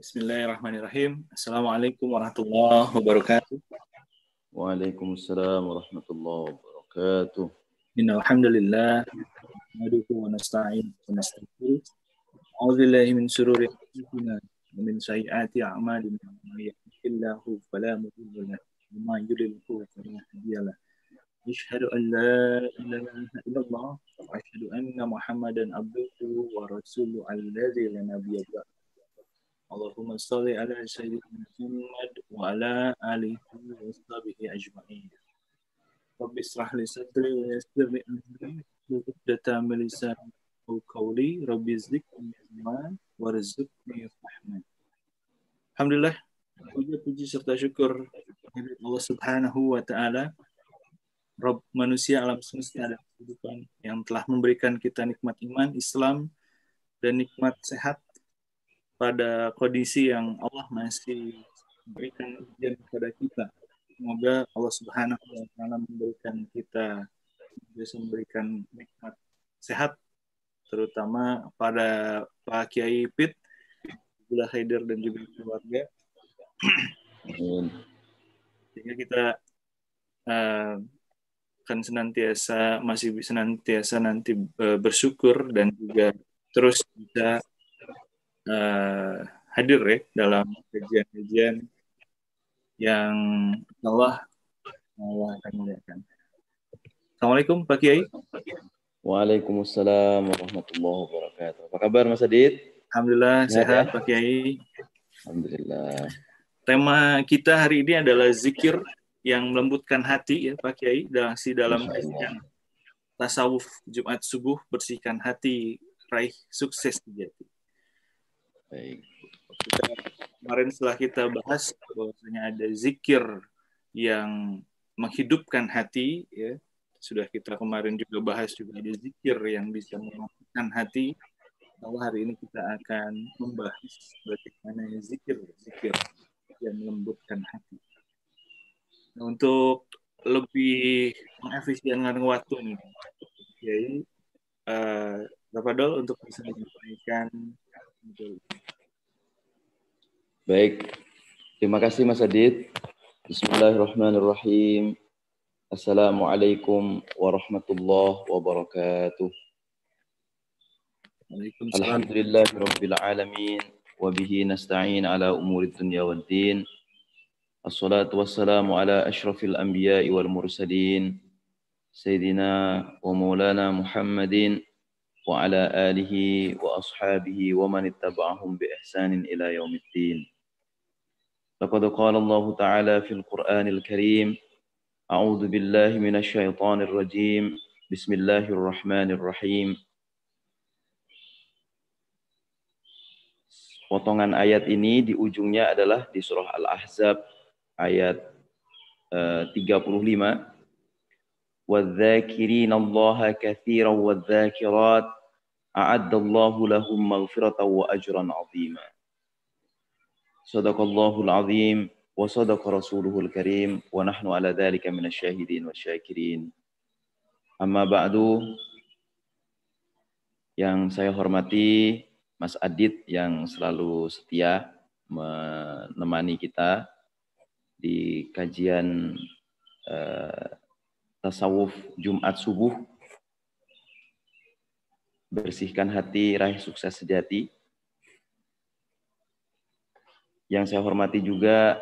Bismillahirrahmanirrahim. Assalamualaikum warahmatullahi wabarakatuh. Waalaikumsalam warahmatullahi wabarakatuh. Innal hamdalillah nahmaduhu wa nasta'inuhu wa nastaghfiruh. A'udzubillahi min shururi anfusina wa min sayyiati a'malina. May yahdihillahu fala mudilla lahu wa may yudlilhu fala hadiya lahu. Asyhadu an la ilaha illallah wa asyhadu anna Muhammadan abduhu wa rasuluhu alladzi la nabiyya ba'dahu. Allahumma shalli ala sayyidina Muhammad wa ala alihi wa sahbihi ajma'in. Rabbi israh li sadri wa yassir li amri uqdatan min lisani qawli rabbi zidni ilman warzuqni fahman. Alhamdulillah, puji serta syukur kehadirat Allah Subhanahu wa taala, Rabb manusia alam semesta dan kehidupan, yang telah memberikan kita nikmat iman, Islam, dan nikmat sehat pada kondisi yang Allah masih berikan ujian kepada kita. Semoga Allah Subhanahu wa taala bisa memberikan nikmat sehat, terutama pada Pak Kiai Pit, Abdullah Haider dan juga keluarga. Sehingga kita akan senantiasa nanti bersyukur dan juga terus bisa hadir ya dalam kajian-kajian yang Allah akan muliakan. Assalamualaikum Pak Kiai. Waalaikumsalam warahmatullahi wabarakatuh. Apa kabar Mas Adit? Alhamdulillah sehat Pak Kiai. Alhamdulillah. Tema kita hari ini adalah zikir yang melembutkan hati ya Pak Kiai, dalam kajian tasawuf Jumat subuh, bersihkan hati, raih sukses sejati. Baik. Kemarin setelah kita bahas bahwasanya ada zikir yang menghidupkan hati, ya sudah kita kemarin juga bahas juga ada zikir yang bisa mematikan hati. Lalu hari ini kita akan membahas bagaimana zikir yang melembutkan hati. Nah, untuk lebih mengefisienkan waktu nih, jadi Bapak Dol untuk bisa menyampaikan. Baik, terima kasih Mas Adit. Bismillahirrahmanirrahim. Assalamualaikum warahmatullahi wabarakatuh. Alhamdulillahirabbil alamin wa bihi nasta'in ala umurid dunya waddin. Assalatu wassalamu ala asyrafil anbiya'i wal mursalin sayyidina wa maulana Muhammadin wa ala alihi wa ashabihi wa man ittaba'ahum bi ihsanin ila yaumiddin. Laqad qala Allah Ta'ala fil Qur'anil Karim, a'udzu billahi minasy syaithanir rajim. Bismillahirrahmanirrahim. Potongan ayat ini di ujungnya adalah di surah Al-Ahzab ayat 35. وَالذَّاكِرِينَ اللَّهَ كَثِيرًا وَالذَّاكِرَاتِ أَعَدَّ اللَّهُ لَهُم مَغْفِرَةً وَأَجْرًا عَظِيمًا. Sadaqallahul azim wa sadaqa rasuluhul karim wa nahnu ala dzalika minasyahidin wasyakirin. Amma ba'du, yang saya hormati Mas Adit yang selalu setia menemani kita di kajian tasawuf Jumat subuh, bersihkan hati, raih sukses sejati. Yang saya hormati juga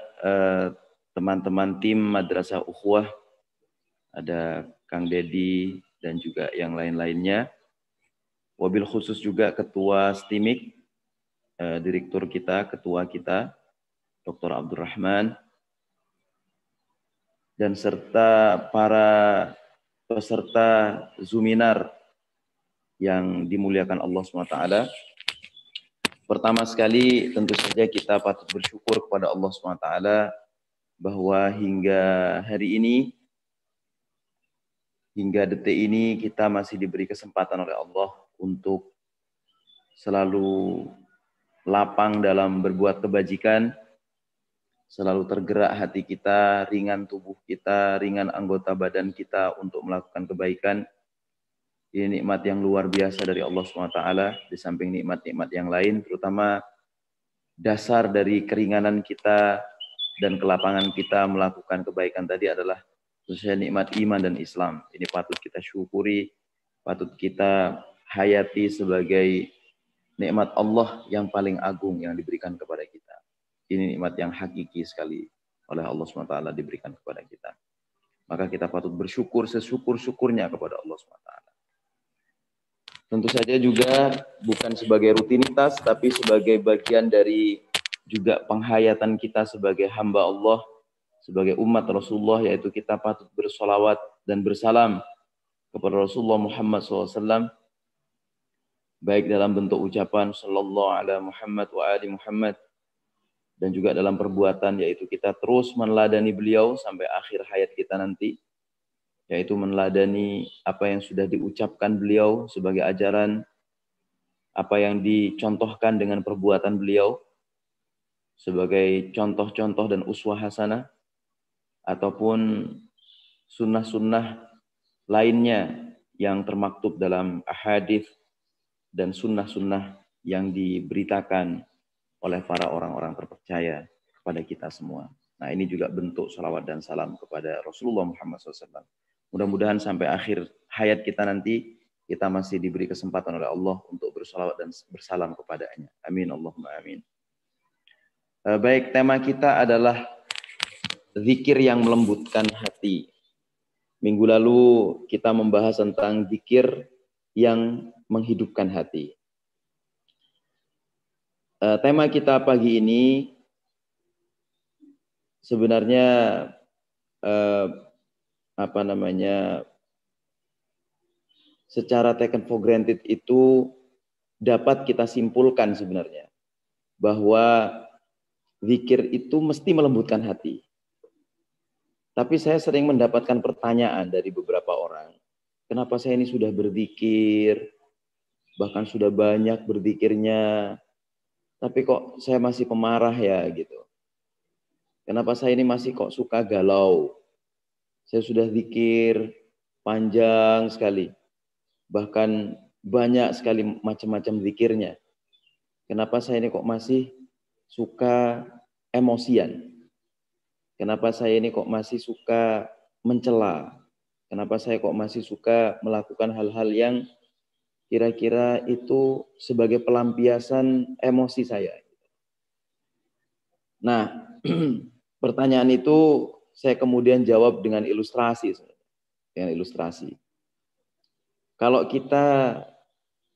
teman-teman tim Madrasah Ukhuwah, ada Kang Dedi dan juga yang lain-lainnya. Wabil khusus juga Ketua STIMIK, Direktur kita, Ketua kita, Dr. Abdurrahman, dan serta para peserta Zuminar yang dimuliakan Allah SWT. Pertama sekali tentu saja kita patut bersyukur kepada Allah SWT bahwa hingga hari ini, hingga detik ini kita masih diberi kesempatan oleh Allah untuk selalu lapang dalam berbuat kebajikan, selalu tergerak hati kita, ringan tubuh kita, ringan anggota badan kita untuk melakukan kebaikan. Ini nikmat yang luar biasa dari Allah SWT, di samping nikmat-nikmat yang lain, terutama dasar dari keringanan kita dan kelapangan kita melakukan kebaikan tadi adalah khususnya nikmat iman dan Islam. Ini patut kita syukuri, patut kita hayati sebagai nikmat Allah yang paling agung yang diberikan kepada kita. Ini nikmat yang hakiki sekali oleh Allah SWT diberikan kepada kita. Maka kita patut bersyukur sesyukur-syukurnya kepada Allah SWT. Tentu saja juga bukan sebagai rutinitas, tapi sebagai bagian dari juga penghayatan kita sebagai hamba Allah, sebagai umat Rasulullah, yaitu kita patut bersolawat dan bersalam kepada Rasulullah Muhammad SAW, baik dalam bentuk ucapan sallallahu ala Muhammad wa ali Muhammad, dan juga dalam perbuatan, yaitu kita terus meneladani beliau sampai akhir hayat kita nanti, yaitu meneladani apa yang sudah diucapkan beliau sebagai ajaran, apa yang dicontohkan dengan perbuatan beliau sebagai contoh-contoh dan uswah hasanah, ataupun sunnah-sunnah lainnya yang termaktub dalam ahadits dan sunnah-sunnah yang diberitakan oleh para orang-orang terpercaya kepada kita semua. Nah, ini juga bentuk salawat dan salam kepada Rasulullah Muhammad SAW. Mudah-mudahan sampai akhir hayat kita nanti, kita masih diberi kesempatan oleh Allah untuk bersalawat dan bersalam kepadanya. Amin, Allahumma amin. Baik, tema kita adalah zikir yang melembutkan hati. Minggu lalu kita membahas tentang zikir yang menghidupkan hati. Tema kita pagi ini sebenarnya secara taken for granted itu dapat kita simpulkan sebenarnya bahwa zikir itu mesti melembutkan hati. Tapi saya sering mendapatkan pertanyaan dari beberapa orang, kenapa saya ini sudah berzikir, bahkan sudah banyak berzikirnya, tapi kok saya masih pemarah ya gitu. Kenapa saya ini masih kok suka galau? Saya sudah zikir panjang sekali, bahkan banyak sekali macam-macam zikirnya. Kenapa saya ini kok masih suka emosian? Kenapa saya ini kok masih suka mencela? Kenapa saya kok masih suka melakukan hal-hal yang kira-kira itu sebagai pelampiasan emosi saya? Nah, pertanyaan itu saya kemudian jawab dengan ilustrasi. Dengan ilustrasi. Kalau kita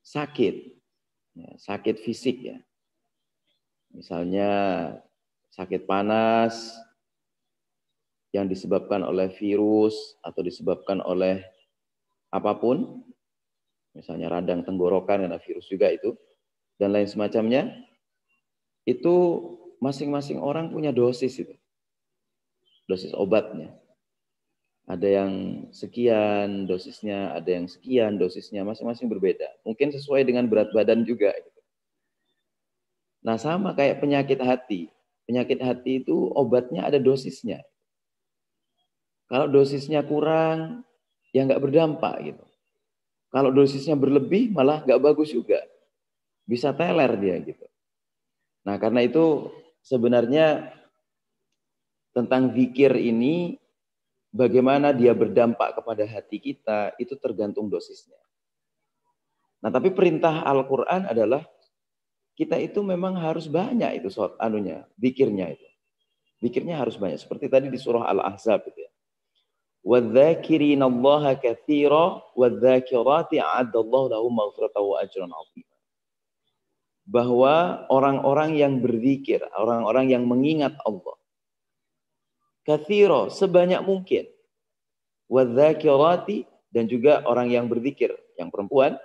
sakit, sakit fisik ya, misalnya sakit panas yang disebabkan oleh virus atau disebabkan oleh apapun, misalnya radang tenggorokan karena virus juga itu, dan lain semacamnya, itu masing-masing orang punya dosis itu, dosis obatnya. Ada yang sekian dosisnya, ada yang sekian dosisnya, masing-masing berbeda. Mungkin sesuai dengan berat badan juga. Nah, sama kayak penyakit hati. Penyakit hati itu obatnya ada dosisnya. Kalau dosisnya kurang, ya nggak berdampak gitu. Kalau dosisnya berlebih, malah nggak bagus juga. Bisa teler dia gitu. Nah, karena itu sebenarnya tentang zikir ini, bagaimana dia berdampak kepada hati kita, itu tergantung dosisnya. Nah, tapi perintah Al-Quran adalah kita itu memang harus banyak itu zikirnya itu. Zikirnya harus banyak. Seperti tadi di surah Al-Ahzab itu ya. وَالذَّاكِرِينَ اللَّهَ كَثِيرًا وَالذَّاكِرَاتِ أَعَدَّ اللَّهُ لَهُم مَغْفِرَةً وَأَجْرًا عَظِيمًا. Bahwa orang-orang yang berzikir, orang-orang yang mengingat Allah, katsira, sebanyak mungkin, wadzakirati, dan juga orang yang berzikir, yang perempuan,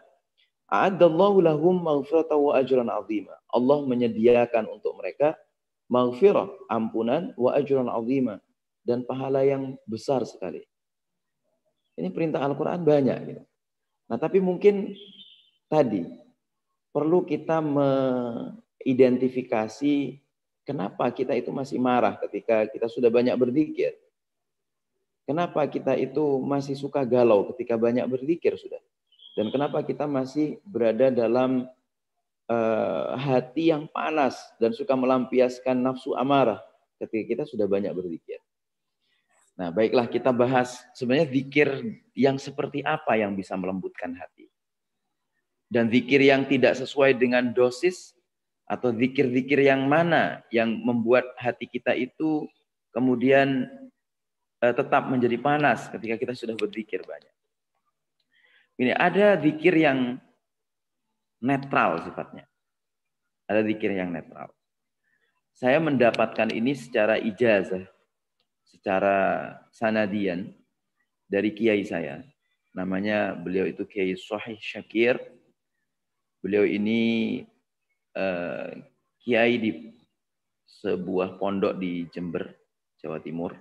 a'addallahu lahum maghfiratan wa ajran 'azima. Allah menyediakan untuk mereka maghfirah, ampunan, wa ajran 'azima, dan pahala yang besar sekali. Ini perintah Al-Quran banyak gitu. Nah, tapi mungkin tadi perlu kita mengidentifikasi kenapa kita itu masih marah ketika kita sudah banyak berzikir. Kenapa kita itu masih suka galau ketika banyak berzikir sudah. Dan kenapa kita masih berada dalam hati yang panas dan suka melampiaskan nafsu amarah ketika kita sudah banyak berzikir. Nah, baiklah kita bahas sebenarnya zikir yang seperti apa yang bisa melembutkan hati. Dan zikir yang tidak sesuai dengan dosis atau zikir-zikir yang mana yang membuat hati kita itu kemudian tetap menjadi panas ketika kita sudah berzikir banyak. Ini ada zikir yang netral sifatnya. Ada zikir yang netral. Saya mendapatkan ini secara ijazah, secara sanadian dari kiai saya. Namanya beliau itu Kiai Shahih Syakir. Beliau ini kiai di sebuah pondok di Jember, Jawa Timur.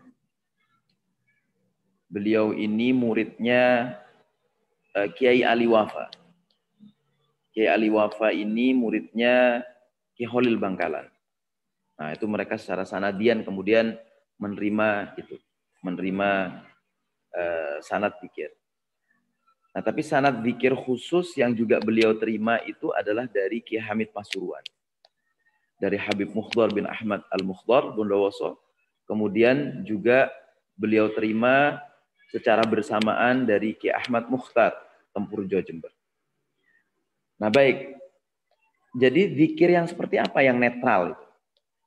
Beliau ini muridnya Kiai Ali Wafa. Kiai Ali Wafa ini muridnya Kiai Holil Bangkalan. Nah, itu mereka secara sanadian kemudian menerima sanad zikir. Nah, tapi sanad zikir khusus yang juga beliau terima itu adalah dari Kiai Hamid Pasuruan. Dari Habib Mukhdar bin Ahmad Al-Mukhdar Bondowoso. Kemudian juga beliau terima secara bersamaan dari Kiai Ahmad Mukhtar Tempurjo Jember. Nah, baik. Jadi zikir yang seperti apa yang netral itu?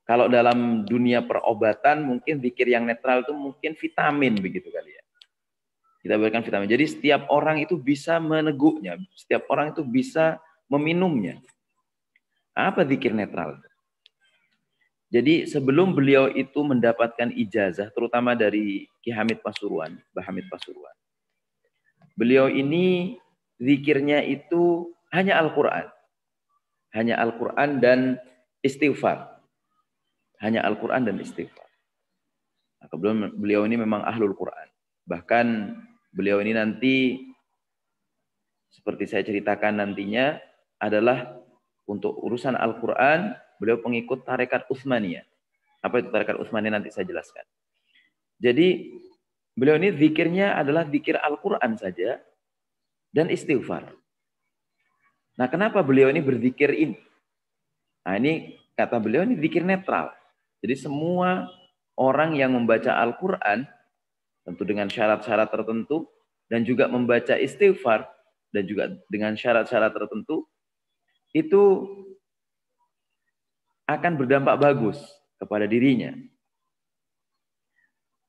Kalau dalam dunia perobatan mungkin zikir yang netral itu mungkin vitamin begitu kali ya. Kita berikan vitamin. Jadi setiap orang itu bisa meneguknya, setiap orang itu bisa meminumnya. Apa zikir netral? Jadi sebelum beliau itu mendapatkan ijazah, terutama dari Ki Hamid Pasuruan, Mbah Hamid Pasuruan. Beliau ini zikirnya itu hanya Al-Quran. Hanya Al-Quran dan istighfar. Hanya Al-Quran dan istighfar. Nah, kebetulan beliau ini memang ahlul Quran. Bahkan beliau ini nanti, seperti saya ceritakan nantinya, adalah untuk urusan Al-Quran, beliau pengikut tarekat Utsmaniyah. Apa itu tarekat Utsmaniyah nanti saya jelaskan. Jadi beliau ini zikirnya adalah zikir Al-Quran saja dan istighfar. Nah, kenapa beliau ini berzikir ini? Nah, ini kata beliau ini zikir netral. Jadi semua orang yang membaca Al-Quran, tentu dengan syarat-syarat tertentu, dan juga membaca istighfar, dan juga dengan syarat-syarat tertentu, itu akan berdampak bagus kepada dirinya.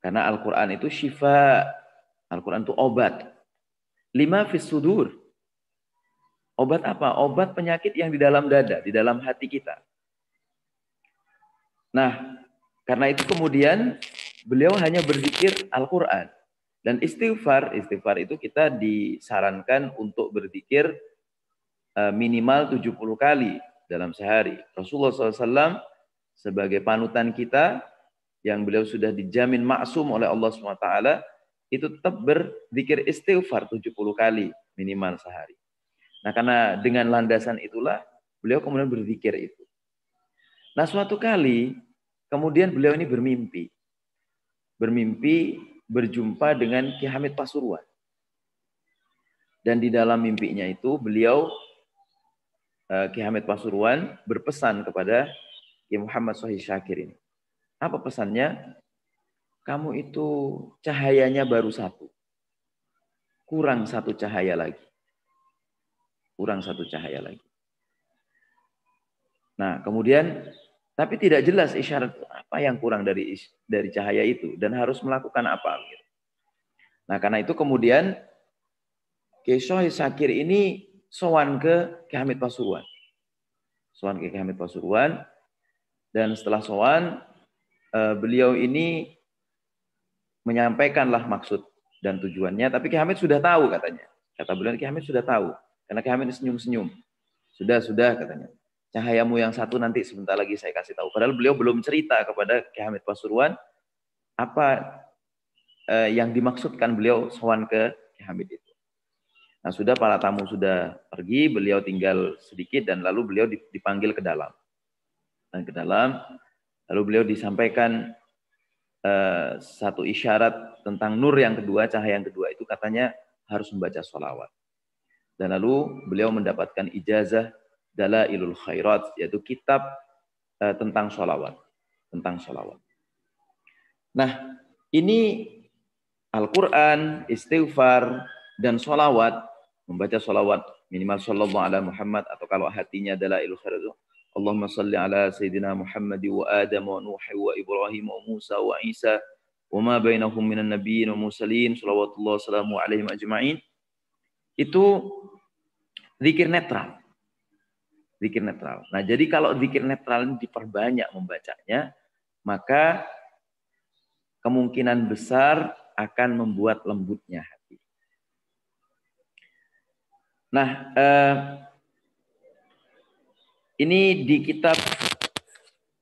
Karena Al-Quran itu syifa, Al-Quran itu obat. Lima fis sudur. Obat apa? Obat penyakit yang di dalam dada, di dalam hati kita. Nah, karena itu kemudian beliau hanya berzikir Al-Quran. Dan istighfar itu kita disarankan untuk berzikir minimal 70 kali dalam sehari. Rasulullah SAW sebagai panutan kita, yang beliau sudah dijamin maksum oleh Allah SWT, itu tetap berzikir istighfar 70 kali minimal sehari. Nah, karena dengan landasan itulah beliau kemudian berzikir itu. Nah, suatu kali kemudian beliau ini bermimpi berjumpa dengan Ki Hamid Pasuruan. Dan di dalam mimpinya itu beliau, Ki Hamid Pasuruan, berpesan kepada Ki Muhammad Shahih Syakir ini. Apa pesannya? Kamu itu cahayanya baru satu. Kurang satu cahaya lagi. Kurang satu cahaya lagi. Nah, kemudian tapi tidak jelas isyarat apa yang kurang dari cahaya itu dan harus melakukan apa. Nah, karena itu kemudian Kiai Shahih Syakir ini sowan ke Ki Hamid Pasuruan. Sowan ke Ki Hamid Pasuruan, dan setelah sowan beliau ini menyampaikanlah maksud dan tujuannya, tapi Ki Hamid sudah tahu katanya. Kata beliau, Ki Hamid sudah tahu karena Ki Hamid senyum-senyum. Sudah katanya. Cahayamu yang satu nanti sebentar lagi saya kasih tahu. Padahal beliau belum cerita kepada Ki Hamid Pasuruan apa yang dimaksudkan beliau sowan ke Ki Hamid itu. Nah, sudah para tamu sudah pergi, beliau tinggal sedikit dan lalu beliau dipanggil ke dalam. Dan ke dalam, lalu beliau disampaikan satu isyarat tentang nur yang kedua, cahaya yang kedua itu katanya harus membaca sholawat. Dan lalu beliau mendapatkan ijazah Dalailul Khairat, yaitu kitab tentang sholawat. Nah, ini Al-Quran, istighfar, dan sholawat, membaca sholawat minimal sallallahu ala Muhammad, atau kalau hatinya Dalailul Khairat, Allahumma salli ala Sayyidina Muhammad wa Adam wa Nuh wa Ibrahim wa Musa wa Isa wa ma bainahum minan nabiyyin wa mursalin shalawatullah salamu alaihim ajma'in. Itu zikir netral. Nah, jadi kalau zikir netral ini diperbanyak membacanya, maka kemungkinan besar akan membuat lembutnya hati. Nah, ini di kitab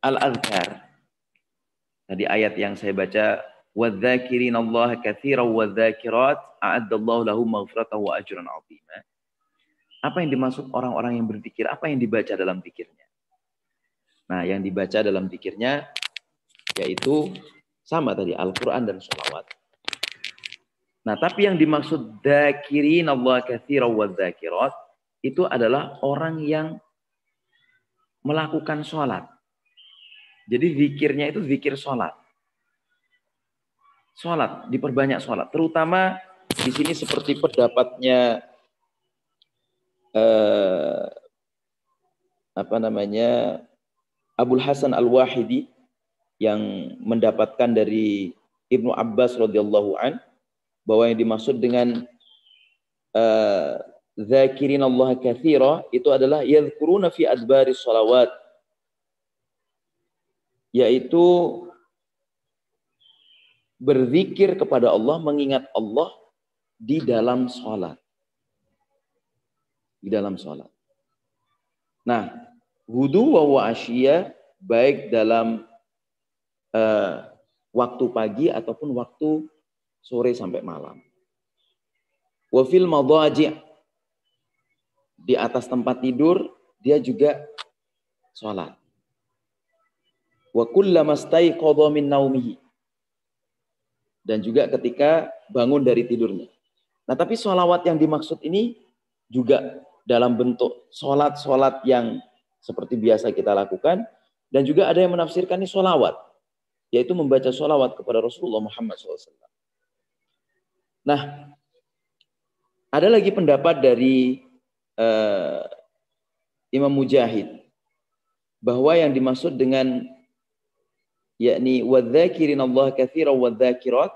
Al-Adhkar. Tadi ayat yang saya baca, وَالذَّاكِرِينَ كَثِيرًا وَالذَّاكِرَاتِ أَعَدَّ اللَّهُ لَهُم مَغْفِرَةً وَأَجْرًا عَظِيمًا. Apa yang dimaksud orang-orang yang berzikir? Apa yang dibaca dalam zikirnya? Nah, yang dibaca dalam zikirnya yaitu sama tadi, Al-Quran dan sholawat. Nah, tapi yang dimaksud dzakirin Allah katsiran wa dzakirat itu adalah orang yang melakukan sholat. Jadi zikirnya itu zikir sholat. Sholat, diperbanyak sholat. Terutama di sini seperti pendapatnya Abul Hasan Al-Wahidi yang mendapatkan dari Ibnu Abbas radhiyallahu an, bahwa yang dimaksud dengan dzakirin Allah katsira itu adalah yadhkuruna fi adbari sholawat, yaitu berzikir kepada Allah, mengingat Allah di dalam sholat. Nah, wudu wa asyiya, baik dalam waktu pagi ataupun waktu sore sampai malam. Wa fil madaji', di atas tempat tidur dia juga sholat. Wa kullama staiqadha min naumihi, dan juga ketika bangun dari tidurnya. Nah, tapi sholawat yang dimaksud ini juga dalam bentuk sholat yang seperti biasa kita lakukan, dan juga ada yang menafsirkan ini sholawat, yaitu membaca sholawat kepada Rasulullah Muhammad SAW. Nah, ada lagi pendapat dari Imam Mujahid, bahwa yang dimaksud dengan yakni wadzakirin Allah katsiran wadzakirat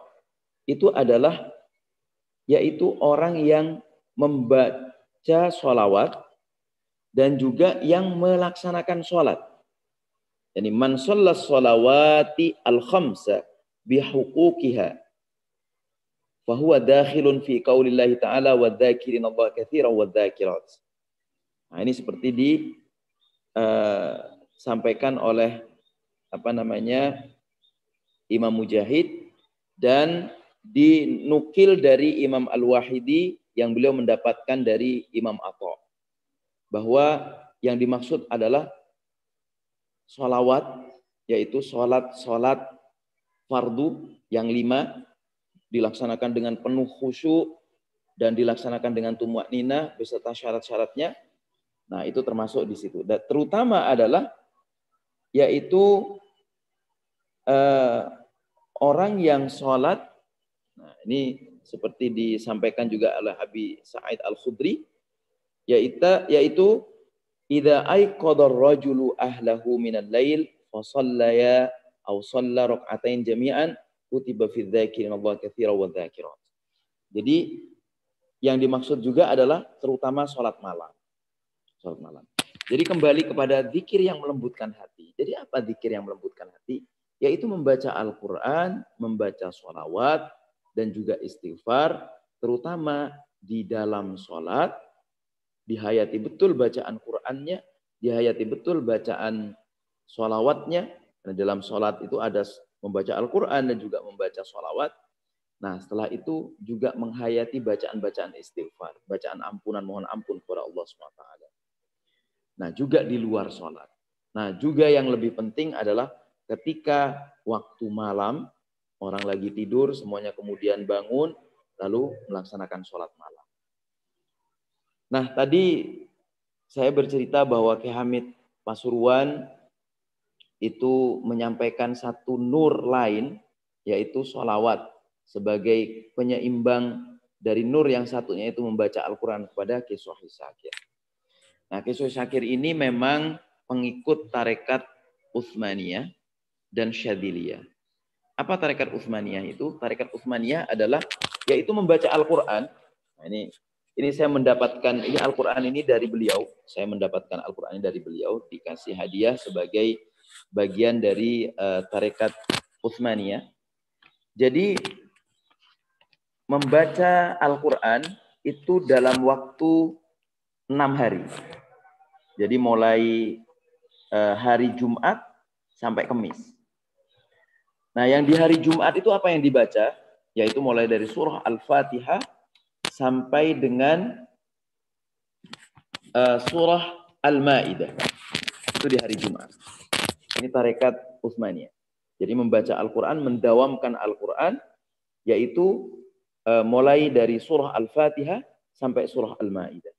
itu adalah yaitu orang yang membaca sholawat dan juga yang melaksanakan sholat. Yani man shollas sholawati al-khamsa bihuquqiha fahuwa dakhilun fi qaulillahi ta'ala wadzakirin Allah katsiran wadzakirat. Nah, ini seperti disampaikan oleh Imam Mujahid, dan dinukil dari Imam Al-Wahidi yang beliau mendapatkan dari Imam Atha, bahwa yang dimaksud adalah sholawat, yaitu sholat fardu yang 5 dilaksanakan dengan penuh khusyuk dan dilaksanakan dengan tuma'ninah beserta syarat-syaratnya. Nah, itu termasuk di situ. Dan terutama adalah yaitu orang yang sholat. Nah, ini seperti disampaikan juga oleh Abi Sa'id Al-Khudri, yaitu idza aiqadar rajulu ahlahu minal lail fa shallaya aw shalla rak'atain jami'an kutiba fi dzakirin Allah katsiran wa dzakirat. Jadi yang dimaksud juga adalah terutama sholat malam. Jadi kembali kepada zikir yang melembutkan hati. Jadi apa zikir yang melembutkan hati? Yaitu membaca Al-Quran, membaca sholawat, dan juga istighfar, terutama di dalam sholat, dihayati betul bacaan Qurannya, dihayati betul bacaan sholawatnya. Karena dalam sholat itu ada membaca Al-Quran dan juga membaca sholawat. Nah, setelah itu juga menghayati bacaan-bacaan istighfar, bacaan ampunan, mohon ampun kepada Allah SWT. Nah, juga di luar sholat. Nah, juga yang lebih penting adalah ketika waktu malam, orang lagi tidur, semuanya kemudian bangun, lalu melaksanakan sholat malam. Nah, tadi saya bercerita bahwa Ki Hamid Pasuruan itu menyampaikan satu nur lain, yaitu sholawat sebagai penyeimbang dari nur yang satunya, itu membaca Al-Quran kepada Ki Sohi Syakir. Nah, Ki Sohi Syakir ini memang pengikut tarekat Utsmaniyah dan Syadziliyah. Apa tarekat Utsmaniyah itu? Tarekat Utsmaniyah adalah yaitu membaca Al-Quran. Nah, ini saya mendapatkan, ini Al-Quran ini dari beliau. Saya mendapatkan Al-Quran ini dari beliau, dikasih hadiah sebagai bagian dari tarekat Utsmaniyah. Jadi membaca Al-Quran itu dalam waktu 6 hari. Jadi mulai hari Jumat sampai Kamis. Nah, yang di hari Jumat itu apa yang dibaca? Yaitu mulai dari surah Al-Fatihah sampai dengan surah Al-Ma'idah. Itu di hari Jumat. Ini tarekat Utsmaniyah. Jadi membaca Al-Quran, mendawamkan Al-Quran, yaitu mulai dari surah Al-Fatihah sampai surah Al-Ma'idah.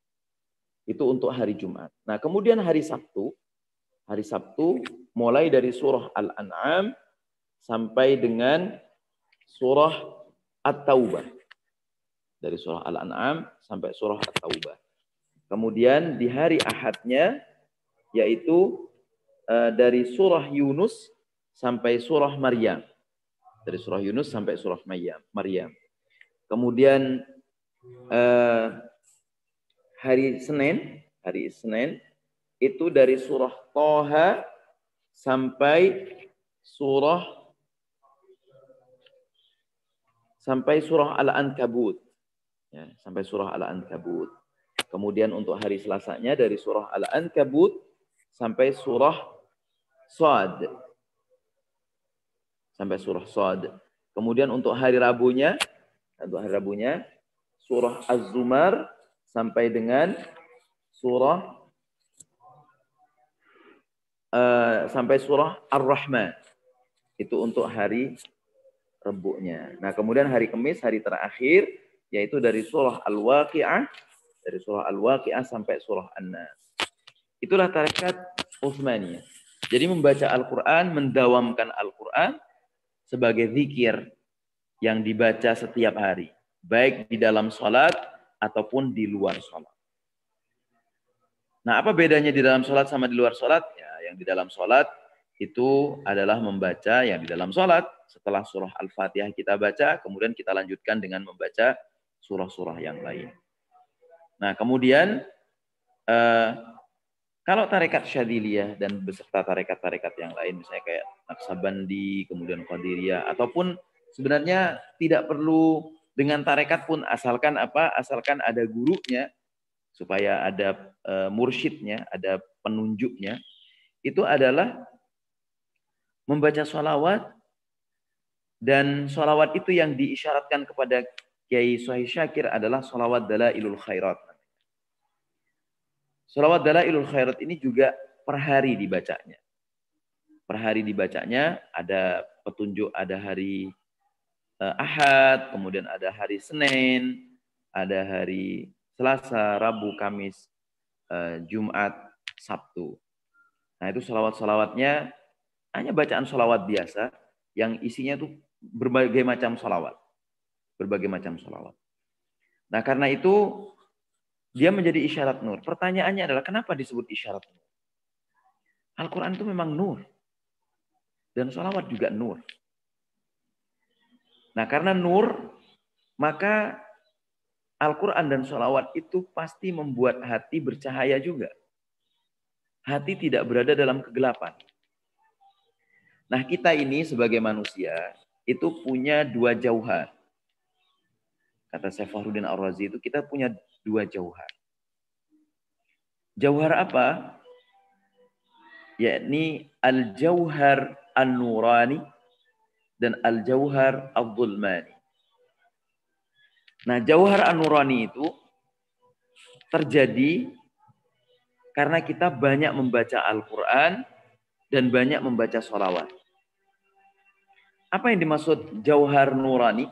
Itu untuk hari Jumat. Nah, kemudian hari Sabtu mulai dari surah Al-An'am sampai dengan surah At-Taubah. Dari surah Al-An'am sampai surah At-Taubah. Kemudian di hari Ahadnya, yaitu dari surah Yunus sampai surah Maryam. Dari surah Yunus sampai surah Maryam. Kemudian hari Senin itu dari surah Thaha sampai surah Al-Ankabut. Ya, sampai surah Al-Ankabut. Kemudian untuk hari Selasanya dari surah Al-Ankabut sampai surah Shad. Sampai surah Shad. Kemudian untuk hari Rabunya surah Az-Zumar sampai dengan surah Ar-Rahman. Itu untuk hari Rebunya. Nah, kemudian hari Kamis, hari terakhir, yaitu dari surah Al-Waqi'ah, sampai surah An-Nas. Itulah tarekat Utsmaniyah. Jadi membaca Al-Quran, mendawamkan Al-Quran sebagai zikir yang dibaca setiap hari, baik di dalam sholat ataupun di luar sholat. Nah, apa bedanya di dalam sholat sama di luar sholat? Ya, yang di dalam sholat itu adalah membaca yang di dalam sholat. Setelah surah Al-Fatihah kita baca, kemudian kita lanjutkan dengan membaca surah-surah yang lain. Nah, kemudian kalau tarekat Syadziliyah dan beserta tarekat-tarekat yang lain, misalnya kayak Naqsabandi, kemudian Qadiriyah, ataupun sebenarnya tidak perlu dengan tarekat pun, asalkan ada gurunya, supaya ada mursyidnya, ada penunjuknya, itu adalah membaca sholawat, dan sholawat itu yang diisyaratkan kepada Kiai Sohi Syakir adalah sholawat Dalailul Khairat. Sholawat Dalailul Khairat ini juga per hari dibacanya. Per hari dibacanya, ada petunjuk, ada hari Ahad, kemudian ada hari Senin, ada hari Selasa, Rabu, Kamis, Jumat, Sabtu. Nah, itu sholawat-sholawatnya hanya bacaan sholawat biasa yang isinya itu berbagai macam sholawat. Berbagai macam sholawat. Nah, karena itu dia menjadi isyarat nur. Pertanyaannya adalah kenapa disebut isyarat nur? Al-Quran itu memang nur. Dan sholawat juga nur. Nah, karena nur, maka Al-Quran dan sholawat itu pasti membuat hati bercahaya juga. Hati tidak berada dalam kegelapan. Nah, kita ini sebagai manusia itu punya dua jauhar. Kata Syekh Fakhruddin Ar-Razi itu kita punya dua jauhar. Jauhar apa? Yakni al-jauhar an-nurani dan al-jauhar al-zulmani. Nah, jauhar an-nurani itu terjadi karena kita banyak membaca Al-Quran dan banyak membaca sholawat. Apa yang dimaksud jauhar nurani?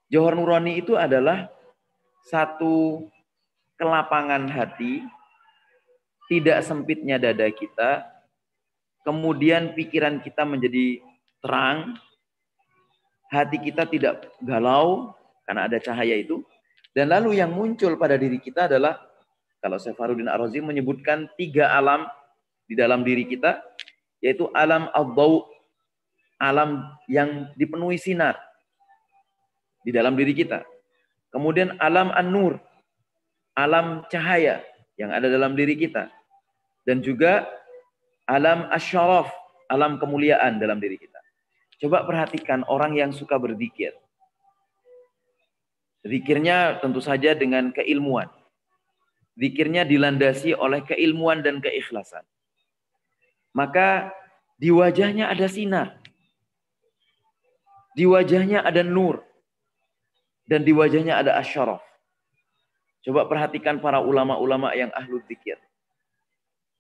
Jauhar nurani itu adalah satu kelapangan hati tidak sempitnya dada kita, kemudian pikiran kita menjadi terang, hati kita tidak galau karena ada cahaya itu, dan lalu yang muncul pada diri kita adalah, kalau Syekh Fakhruddin Ar-Razi menyebutkan 3 alam di dalam diri kita, yaitu alam ad-daw, alam yang dipenuhi sinar di dalam diri kita. Kemudian alam an-nur, alam cahaya yang ada dalam diri kita. Dan juga alam asyaraf, alam kemuliaan dalam diri kita. Coba perhatikan orang yang suka berzikir. Zikirnya tentu saja dengan keilmuan. Zikirnya dilandasi oleh keilmuan dan keikhlasan. Maka di wajahnya ada sinar. Di wajahnya ada nur. Dan di wajahnya ada asyaraf. Coba perhatikan para ulama-ulama yang ahlu zikir.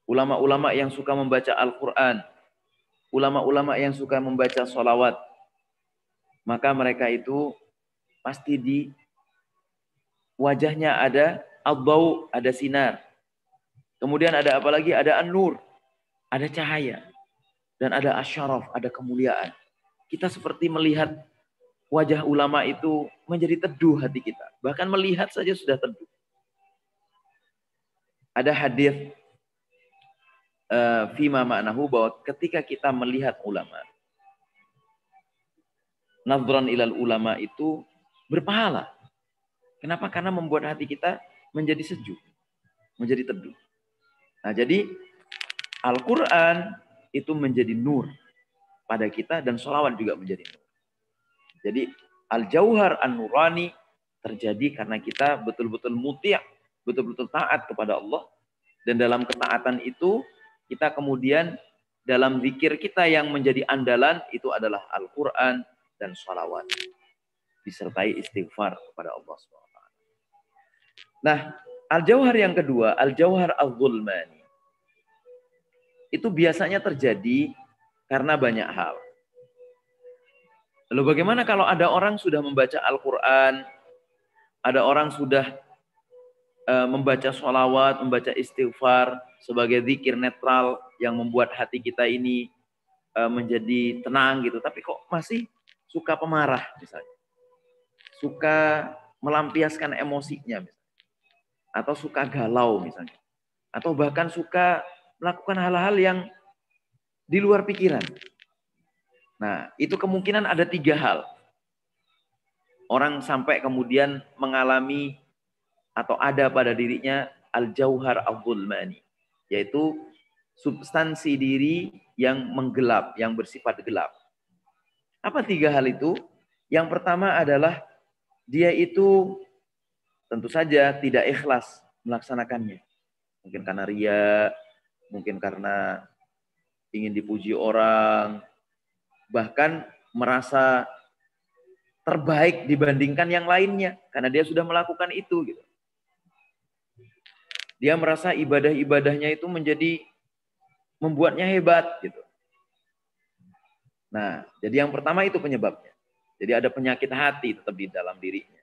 Ulama-ulama yang suka membaca Al-Quran. Ulama-ulama yang suka membaca sholawat. Maka mereka itu pasti di wajahnya ada ad-daw, ada sinar. Kemudian ada apa lagi? Ada an-nur, ada cahaya. Dan ada asyaraf, ada kemuliaan. Kita seperti melihat wajah ulama itu menjadi teduh hati kita. Bahkan melihat saja sudah teduh. Ada hadis fima ma'nahu, bahwa ketika kita melihat ulama, nadhran ilal ulama itu berpahala. Kenapa? Karena membuat hati kita menjadi sejuk, menjadi teduh. Nah, jadi Al-Quran itu menjadi nur pada kita, dan sholawat juga menjadi nur. Jadi al-jauhar an-nurani terjadi karena kita betul-betul muti', betul-betul taat kepada Allah. Dan dalam ketaatan itu kita kemudian dalam zikir kita yang menjadi andalan itu adalah Al-Quran dan sholawat. Disertai istighfar kepada Allah SWT. Nah, al-jauhar yang kedua, al-jauhar al-zulmani. Itu biasanya terjadi karena banyak hal. Lalu bagaimana kalau ada orang sudah membaca Al-Quran, ada orang sudah membaca sholawat, membaca istighfar sebagai zikir netral yang membuat hati kita ini menjadi tenang gitu, tapi kok masih suka pemarah misalnya, suka melampiaskan emosinya misalnya, atau suka galau misalnya, atau bahkan suka melakukan hal-hal yang di luar pikiran. Nah, itu kemungkinan ada 3 hal. Orang sampai kemudian mengalami atau ada pada dirinya al-jauhar al-zulmani, yaitu substansi diri yang menggelap, yang bersifat gelap. Apa 3 hal itu? Yang pertama adalah dia itu tentu saja tidak ikhlas melaksanakannya. Mungkin karena riya, mungkin karena ingin dipuji orang, bahkan merasa terbaik dibandingkan yang lainnya karena dia sudah melakukan itu gitu. Dia merasa ibadah-ibadahnya itu menjadi membuatnya hebat gitu. Nah, jadi yang pertama itu penyebabnya. Jadi ada penyakit hati tetap di dalam dirinya.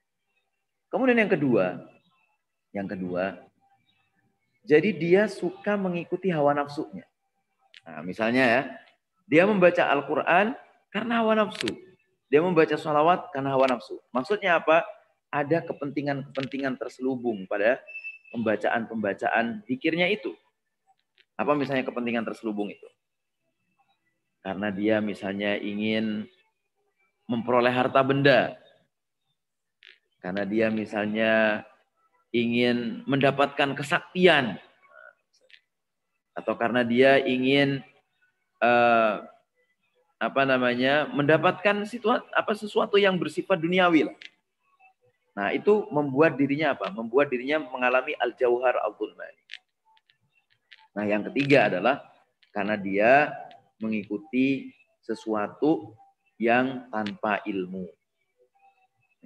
Kemudian yang kedua, jadi dia suka mengikuti hawa nafsunya. Nah, misalnya ya, dia membaca Al-Quran karena hawa nafsu. Dia membaca sholawat karena hawa nafsu. Maksudnya apa? Ada kepentingan-kepentingan terselubung pada pembacaan zikirnya itu. Apa misalnya kepentingan terselubung itu? Karena dia misalnya ingin memperoleh harta benda. Karena dia misalnya ingin mendapatkan kesaktian. Atau karena dia ingin mendapatkan sesuatu yang bersifat duniawi lah. Nah, itu membuat dirinya apa? Membuat dirinya mengalami al-jauhar al-zulmani. Nah, yang ketiga adalah karena dia mengikuti sesuatu yang tanpa ilmu.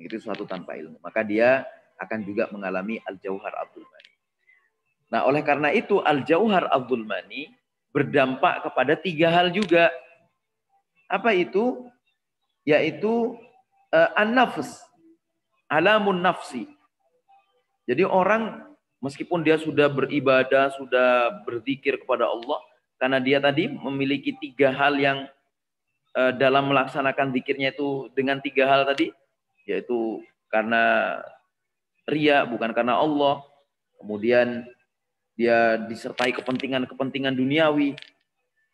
Itu sesuatu tanpa ilmu. Maka dia akan juga mengalami al-jauhar al-zulmani. Nah, oleh karena itu al-jauhar al-zulmani berdampak kepada 3 hal juga. Apa itu? Yaitu an-nafs. Alamun nafsi. Jadi orang meskipun dia sudah beribadah, sudah berzikir kepada Allah, karena dia tadi memiliki 3 hal yang dalam melaksanakan zikirnya itu dengan 3 hal tadi, yaitu karena ria, bukan karena Allah. Kemudian dia disertai kepentingan-kepentingan duniawi,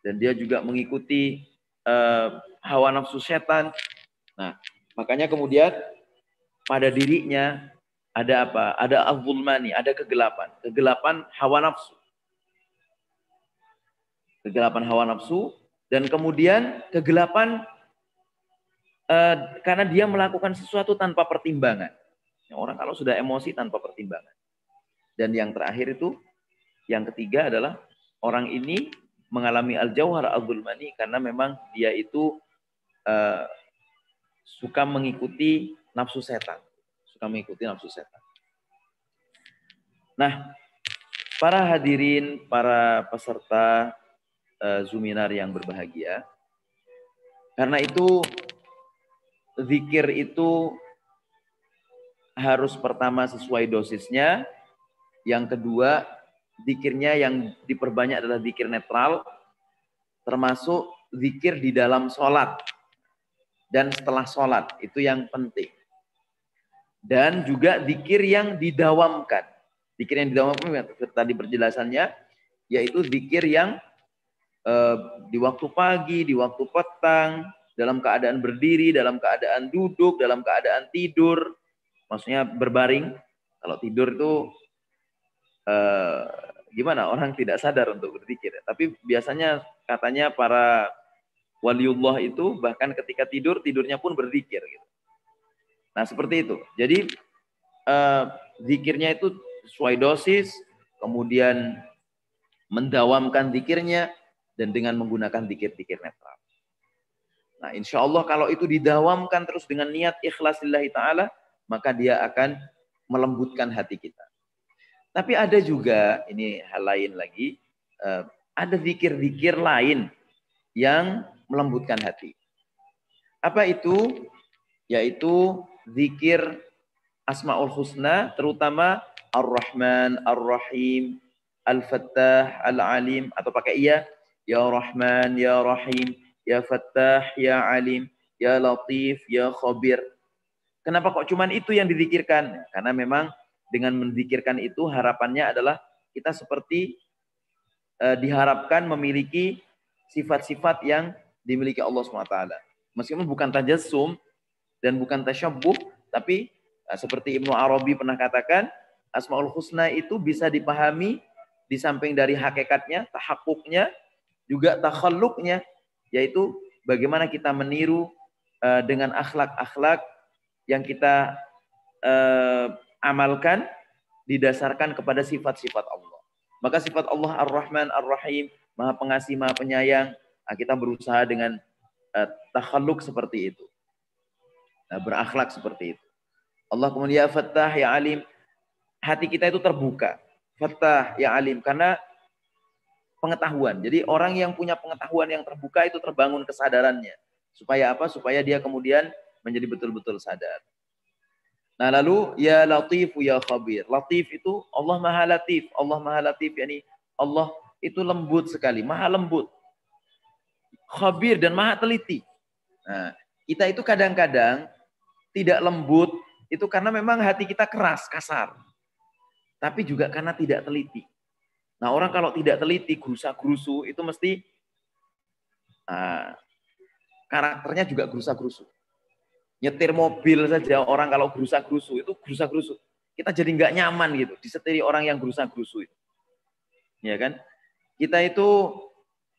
dan dia juga mengikuti hawa nafsu setan. Nah, makanya kemudian pada dirinya ada apa? Ada al-zulmani, ada kegelapan. Kegelapan hawa nafsu. Kegelapan hawa nafsu, dan kemudian kegelapan karena dia melakukan sesuatu tanpa pertimbangan. Orang kalau sudah emosi tanpa pertimbangan. Dan yang terakhir itu, yang ketiga adalah orang ini mengalami al-jauhar al-zulmani karena memang dia itu suka mengikuti nafsu setan. Suka mengikuti nafsu setan. Nah, para hadirin, para peserta Zuminar yang berbahagia, karena itu zikir itu harus pertama sesuai dosisnya, yang kedua zikirnya yang diperbanyak adalah zikir netral, termasuk zikir di dalam sholat dan setelah sholat, itu yang penting. Dan juga zikir yang didawamkan. Zikir yang didawamkan tadi penjelasannya, yaitu zikir yang di waktu pagi, di waktu petang, dalam keadaan berdiri, dalam keadaan duduk, dalam keadaan tidur, maksudnya berbaring. Kalau tidur itu gimana? Orang tidak sadar untuk berzikir. Tapi biasanya katanya para waliullah itu bahkan ketika tidur, tidurnya pun berzikir. Gitu. Nah seperti itu. Jadi zikirnya itu sesuai dosis, kemudian mendawamkan zikirnya, dan dengan menggunakan zikir-zikir netral. Nah, insya Allah kalau itu didawamkan terus dengan niat ikhlas lillahi ta'ala, maka dia akan melembutkan hati kita. Tapi ada juga, ini hal lain lagi, ada zikir-zikir lain yang melembutkan hati. Apa itu? Yaitu zikir Asma'ul Husna, terutama Ar-Rahman, Ar-Rahim, Al-Fattah, Al-Alim, atau pakai iya, Ya Rahman, Ya Rahim, Ya Fattah, Ya Alim, Ya Latif, Ya Khabir. Kenapa kok cuman itu yang dizikirkan? Karena memang dengan menzikirkan itu harapannya adalah kita seperti diharapkan memiliki sifat-sifat yang dimiliki Allah SWT. Meskipun bukan tajassum dan bukan tasyabbuh, tapi seperti Ibnu Arabi pernah katakan, Asmaul Husna itu bisa dipahami di samping dari hakikatnya, tahakkuknya, juga takhalluknya, yaitu bagaimana kita meniru dengan akhlak-akhlak yang kita amalkan didasarkan kepada sifat-sifat Allah. Maka sifat Allah Ar-Rahman, Ar-Rahim, Maha Pengasih, Maha Penyayang, kita berusaha dengan takhalluk seperti itu. Berakhlak seperti itu. Allah kemudian Fattah, Ya Alim, hati kita itu terbuka. Fattah, Ya Alim, karena pengetahuan. Jadi orang yang punya pengetahuan yang terbuka itu terbangun kesadarannya. Supaya apa? Supaya dia kemudian menjadi betul-betul sadar. Nah lalu Ya Latif, Ya Khabir. Latif itu Allah Maha Latif. Allah Maha Latif, yakni Allah itu lembut sekali, Maha lembut. Khabir dan Maha teliti. Nah, kita itu kadang-kadang tidak lembut itu karena memang hati kita keras, kasar. Tapi juga karena tidak teliti. Nah orang kalau tidak teliti, gerusa-gerusu, itu mesti karakternya juga gerusa-gerusu. Nyetir mobil saja orang kalau gerusa-gerusu, itu gerusa-gerusu. Kita jadi nggak nyaman gitu, disetiri orang yang gerusa-gerusu itu. Ya kan? Kita itu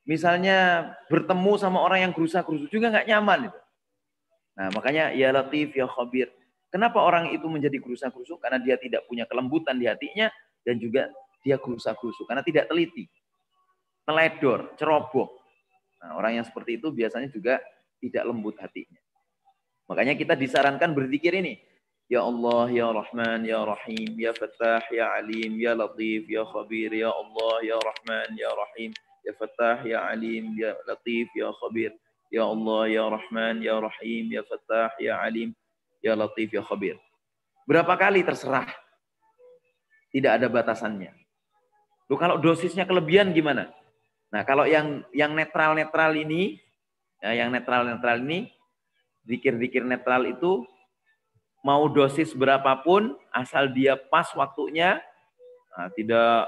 misalnya bertemu sama orang yang gerusa-gerusu juga nggak nyaman itu. Nah makanya Ya Latif, Ya Khabir. Kenapa orang itu menjadi gerusa-gerusu? Karena dia tidak punya kelembutan di hatinya, dan juga dia gerusa-gerusu karena tidak teliti, teledor, ceroboh. Nah, orang yang seperti itu biasanya juga tidak lembut hatinya. Makanya kita disarankan berzikir ini. Ya Allah, Ya Rahman, Ya Rahim, Ya Fattah, Ya Alim, Ya Latif, Ya Khabir, Ya Allah, Ya Rahman, Ya Rahim, Ya Fattah, Ya Alim, Ya Latif, Ya Khabir, Ya Allah, Ya Rahman, Ya Rahim, Ya Fattah, Ya Alim, Ya Latif, Ya Khabir. Berapa kali terserah. tidak ada batasannya. Loh, kalau dosisnya kelebihan gimana? Nah, kalau yang netral-netral ini, ya, yang netral-netral ini, zikir-zikir netral itu mau dosis berapapun, asal dia pas waktunya, nah, tidak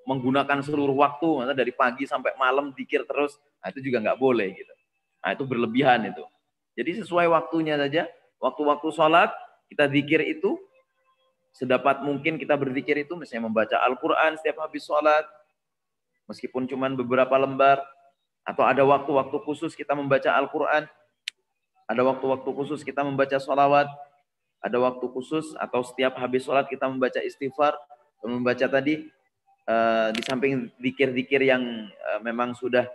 menggunakan seluruh waktu, maksudnya dari pagi sampai malam zikir terus, nah, itu juga nggak boleh gitu. Nah, itu berlebihan itu. Jadi sesuai waktunya saja. Waktu-waktu sholat kita zikir itu sedapat mungkin kita berzikir itu, misalnya membaca Al-Quran setiap habis sholat, meskipun cuma beberapa lembar, atau ada waktu-waktu khusus kita membaca Al-Quran, ada waktu-waktu khusus kita membaca sholawat, ada waktu khusus atau setiap habis sholat kita membaca istighfar, membaca tadi di samping zikir-zikir yang memang sudah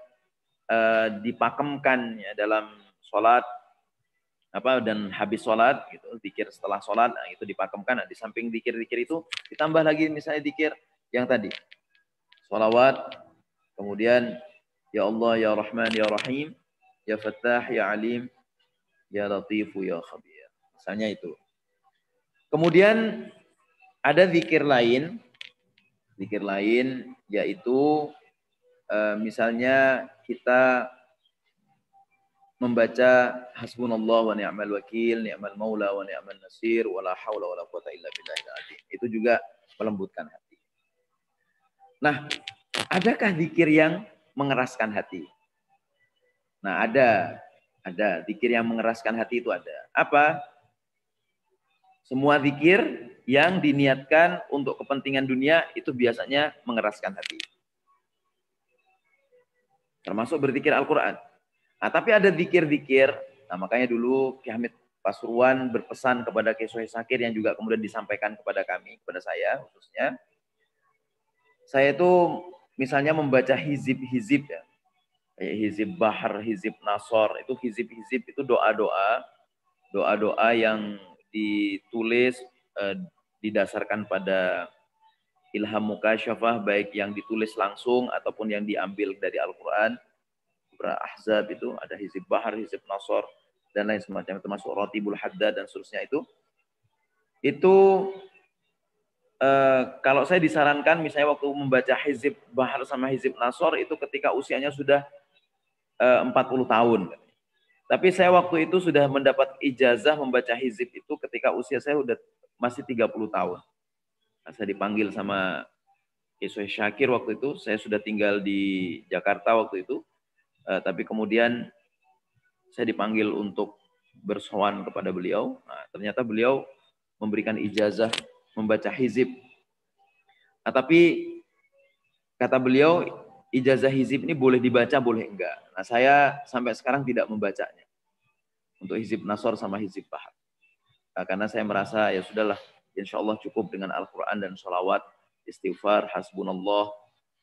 dipakemkan ya, dalam sholat dan habis sholat gitu, zikir setelah sholat, nah, itu dipakemkan. Nah, di samping zikir-zikir itu ditambah lagi misalnya zikir yang tadi sholawat, kemudian ya Allah ya Rahman ya Rahim ya Fattah ya Alim ya Latifu ya Khabir, misalnya itu. Kemudian ada zikir lain yaitu misalnya kita membaca hasbunallah wa ni'mal wakil, ni'mal maula wa ni'mal nasir, wala haula wala quwata illa billahil azim. Itu juga melembutkan hati. Nah, adakah zikir yang mengeraskan hati? Nah, ada zikir yang mengeraskan hati itu ada. Apa? Semua zikir yang diniatkan untuk kepentingan dunia itu biasanya mengeraskan hati. Termasuk berzikir Al-Quran. Nah, tapi ada zikir-zikir. Nah, makanya dulu Ki Hamid Pasuruan berpesan kepada Ki Sohih Sakir yang juga kemudian disampaikan kepada kami, kepada saya khususnya. Saya itu misalnya membaca hizib-hizib ya. Kayak hizib Bahar, hizib Nasor, itu hizib-hizib itu doa-doa yang ditulis didasarkan pada ilham mukasyafah, baik yang ditulis langsung ataupun yang diambil dari Al-Quran. Ahzab itu ada hizib Bahar, hizib Nasor, dan lain semacam, termasuk Ratibul Haddad dan seterusnya itu kalau saya disarankan misalnya waktu membaca hizib Bahar sama hizib Nasor itu ketika usianya sudah 40 tahun. Tapi saya waktu itu sudah mendapat ijazah membaca hizib itu ketika usia saya udah masih 30 tahun. Nah, saya dipanggil sama Ki Sohih Syakir waktu itu, saya sudah tinggal di Jakarta waktu itu. Tapi kemudian saya dipanggil untuk bersowan kepada beliau. Nah, ternyata beliau memberikan ijazah membaca hizib. Nah, tapi kata beliau, ijazah hizib ini boleh dibaca, boleh enggak. Nah, saya sampai sekarang tidak membacanya. Untuk hizib Nasor sama hizib Bahar. Nah, karena saya merasa ya sudahlah, insya Allah cukup dengan Al-Quran dan sholawat, istighfar, hasbunallah,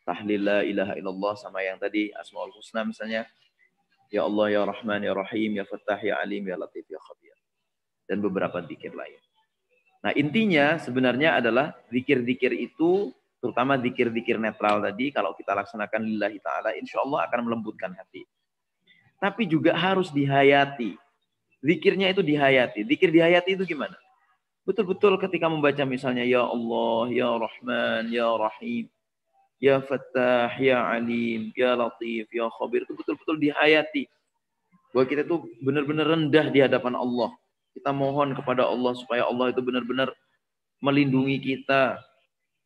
tahlil la ilaha illallah, sama yang tadi Asmaul Husna misalnya. Ya Allah, ya Rahman, ya Rahim, ya Fattah, ya Alim, ya Latif, ya Khabir. Dan beberapa zikir lain. Nah, intinya sebenarnya adalah zikir-zikir itu, terutama zikir-zikir netral tadi, kalau kita laksanakan lillahi ta'ala, insya Allah akan melembutkan hati. Tapi juga harus dihayati. Zikirnya itu dihayati. Zikir dihayati itu gimana? Betul-betul ketika membaca misalnya, ya Allah, ya Rahman, ya Rahim, ya Fattah, ya Alim, ya Latif, ya Khabir, itu betul-betul dihayati. Bahwa kita itu benar-benar rendah di hadapan Allah. Kita mohon kepada Allah supaya Allah itu benar-benar melindungi kita.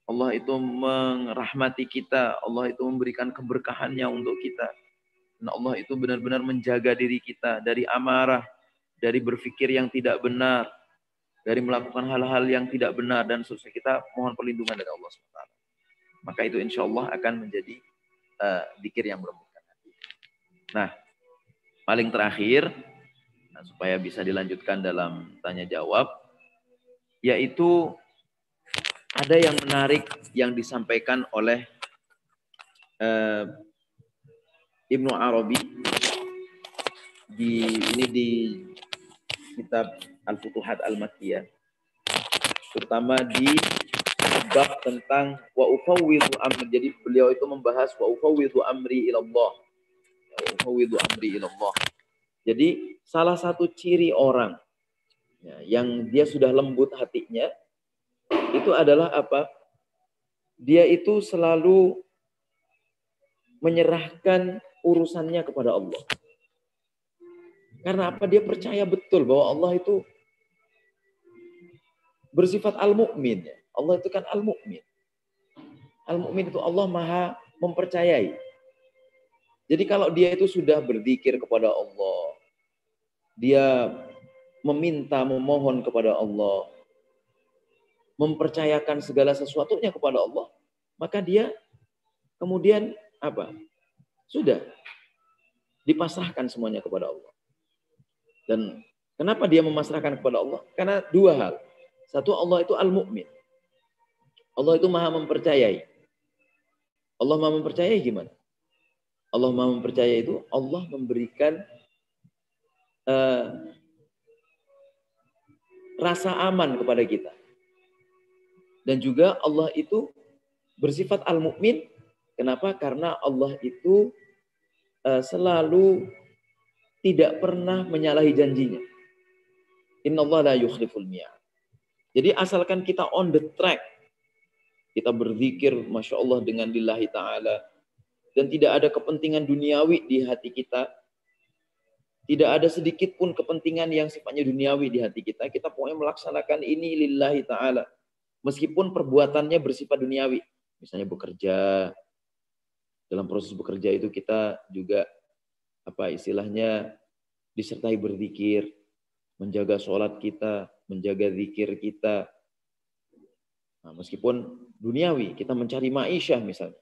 Allah itu merahmati kita. Allah itu memberikan keberkahannya untuk kita. Dan Allah itu benar-benar menjaga diri kita dari amarah, dari berpikir yang tidak benar, dari melakukan hal-hal yang tidak benar, dan seterusnya. Kita mohon perlindungan dari Allah SWT. Maka itu insya Allah akan menjadi zikir yang melembutkan hati. Nah, paling terakhir, supaya bisa dilanjutkan dalam tanya jawab, yaitu ada yang menarik yang disampaikan oleh Ibnu Arabi di kitab Al-Futuhat Al-Makkiyah, terutama di bab tentang wa ufawwidhu amri. Jadi beliau itu membahas wa ufawwidhu amri ilallah. Wa ufawwidhu amri ilallah. Jadi salah satu ciri orang yang dia sudah lembut hatinya itu adalah apa? dia itu selalu menyerahkan urusannya kepada Allah. Karena apa? Dia percaya betul bahwa Allah itu bersifat al-mu'min. Allah itu kan al-mu'min. Al-mu'min itu Allah maha mempercayai. Jadi kalau dia itu sudah berzikir kepada Allah, dia meminta, memohon kepada Allah, mempercayakan segala sesuatunya kepada Allah, maka dia kemudian apa? Sudah dipasrahkan semuanya kepada Allah. Dan kenapa dia memasrahkan kepada Allah? Karena dua hal. Satu, Allah itu al-mu'min. Allah itu maha mempercayai. Allah maha mempercayai gimana? Allah maha mempercayai itu Allah memberikan rasa aman kepada kita. Dan juga Allah itu bersifat al-mu'min. Kenapa? Karena Allah itu selalu tidak pernah menyalahi janjinya. Innallaha la yukhliful mi'ad. Jadi asalkan kita on the track, kita berzikir Masya Allah dengan lillahi ta'ala, dan tidak ada kepentingan duniawi di hati kita, tidak ada sedikit pun kepentingan yang sifatnya duniawi di hati kita, kita pokoknya melaksanakan ini lillahi ta'ala. Meskipun perbuatannya bersifat duniawi. Misalnya bekerja, dalam proses bekerja itu kita juga apa istilahnya disertai berzikir, menjaga sholat kita, menjaga zikir kita. Nah, meskipun duniawi, kita mencari ma'isyah misalnya.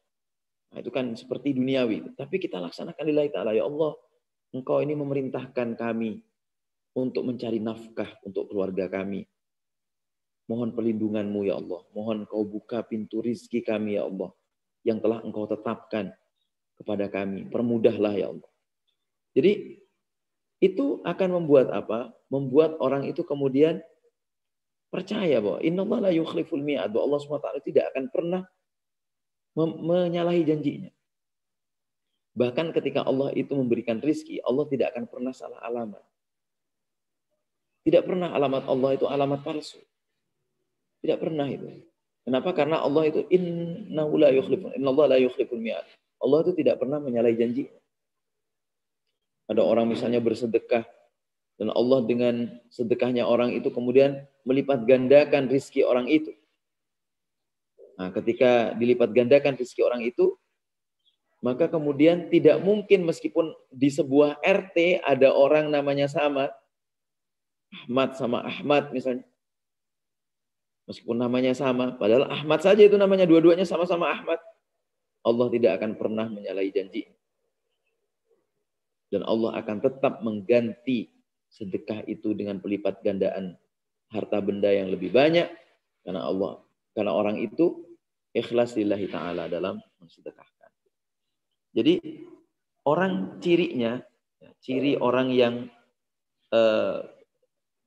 Nah, itu kan seperti duniawi. Tapi kita laksanakan lillahi ta'ala. Ya Allah, Engkau ini memerintahkan kami untuk mencari nafkah untuk keluarga kami. Mohon perlindungan-Mu ya Allah. Mohon Kau buka pintu rizki kami ya Allah. Yang telah Engkau tetapkan kepada kami. Permudahlah ya Allah. Jadi itu akan membuat apa? Membuat orang itu kemudian percaya bahwa innallaha la yukhliful mi'ad. Allah SWT tidak akan pernah menyalahi janjinya. Bahkan ketika Allah itu memberikan rizki, Allah tidak akan pernah salah alamat. Tidak pernah alamat Allah itu alamat palsu. Tidak pernah itu. Kenapa? Karena Allah itu innallaha la yukhliful mi'ad. Allah itu tidak pernah menyalahi janji. Ada orang misalnya bersedekah, dan Allah dengan sedekahnya orang itu kemudian melipat gandakan rizki orang itu. Nah, ketika dilipat gandakan rizki orang itu, maka kemudian tidak mungkin meskipun di sebuah RT ada orang namanya sama, Ahmad sama Ahmad misalnya. Meskipun namanya sama, padahal Ahmad saja itu namanya, dua-duanya sama-sama Ahmad. Allah tidak akan pernah menyalahi janji. Dan Allah akan tetap mengganti sedekah itu dengan pelipat gandaan harta benda yang lebih banyak. Karena orang itu ikhlas lillahi ta'ala dalam mensedekahkan. Jadi orang cirinya, ciri orang yang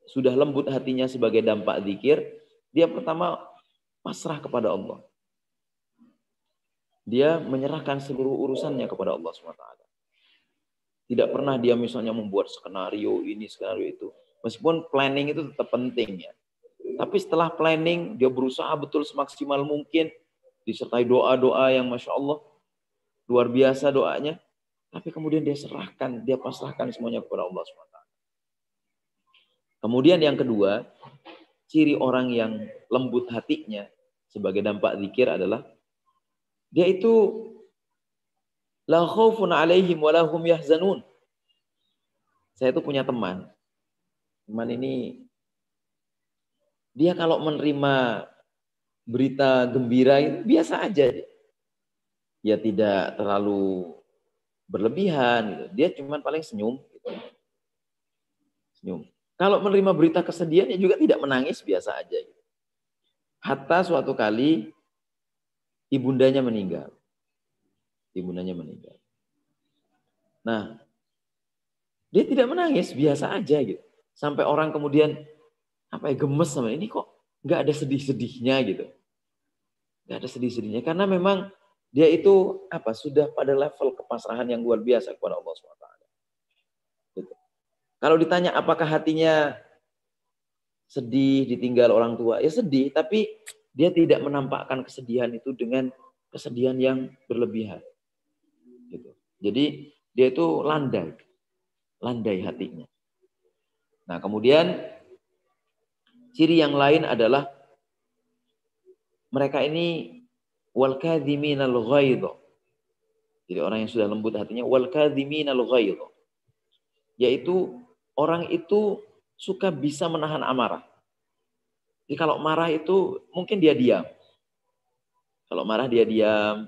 sudah lembut hatinya sebagai dampak zikir, dia pertama pasrah kepada Allah. Dia menyerahkan seluruh urusannya kepada Allah SWT. Tidak pernah dia misalnya membuat skenario ini, skenario itu. Meskipun planning itu tetap penting ya. Tapi setelah planning, dia berusaha betul semaksimal mungkin. Disertai doa-doa yang Masya Allah. Luar biasa doanya. Tapi kemudian dia serahkan, dia pasrahkan semuanya kepada Allah SWT. Kemudian yang kedua, ciri orang yang lembut hatinya sebagai dampak zikir adalah dia itu la khaufun alaihim wa lahum yahzanun. Saya itu punya teman. Teman ini dia kalau menerima berita gembira itu biasa aja dia. Ya tidak terlalu berlebihan gitu. Dia cuma paling senyum gitu. Senyum. Kalau menerima berita kesedihan dia juga tidak menangis, biasa aja gitu. Hatta suatu kali ibundanya meninggal. Ibundanya meninggal. Nah, dia tidak menangis, biasa aja gitu. Sampai orang kemudian gemes sama ini, kok nggak ada sedih-sedihnya gitu. Nggak ada sedih-sedihnya karena memang dia itu sudah pada level kepasrahan yang luar biasa kepada Allah SWT. Gitu. Kalau ditanya apakah hatinya sedih ditinggal orang tua, ya sedih, tapi dia tidak menampakkan kesedihan itu dengan kesedihan yang berlebihan. Gitu. Jadi dia itu landai hatinya. Nah, kemudian ciri yang lain adalah mereka ini wal kadhiminal ghaidh. Jadi orang yang sudah lembut hatinya wal kadhiminal ghaidh. Yaitu orang itu suka bisa menahan amarah. Jadi kalau marah itu mungkin dia diam. Kalau marah dia diam,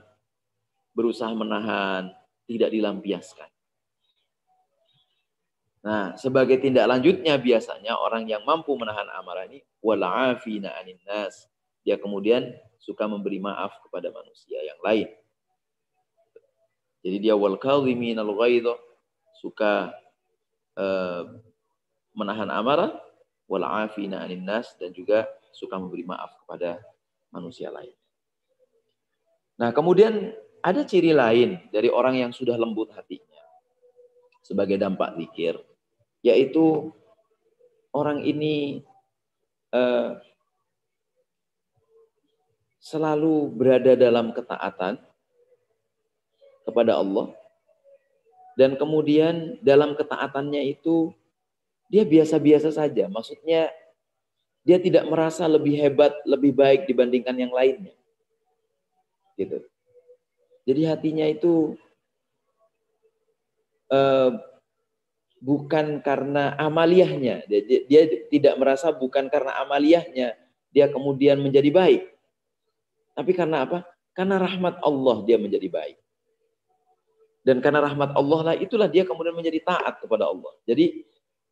berusaha menahan, tidak dilampiaskan. Nah, sebagai tindak lanjutnya biasanya orang yang mampu menahan amarah ini wal'afina 'anin nas. Dia kemudian suka memberi maaf kepada manusia yang lain. Jadi dia wal kadhiminal ghaidh, suka menahan amarah, wal'afina 'anin nas, dan juga suka memberi maaf kepada manusia lain. Nah, kemudian ada ciri lain dari orang yang sudah lembut hatinya sebagai dampak zikir, yaitu orang ini selalu berada dalam ketaatan kepada Allah, dan kemudian dalam ketaatannya itu dia biasa-biasa saja. Maksudnya dia tidak merasa lebih hebat, lebih baik dibandingkan yang lainnya. Gitu. Jadi hatinya itu bukan karena amaliyahnya. Dia tidak merasa bukan karena amaliyahnya dia kemudian menjadi baik. Tapi karena apa? Karena rahmat Allah dia menjadi baik. Dan karena rahmat Allah lah itulah dia kemudian menjadi taat kepada Allah. Jadi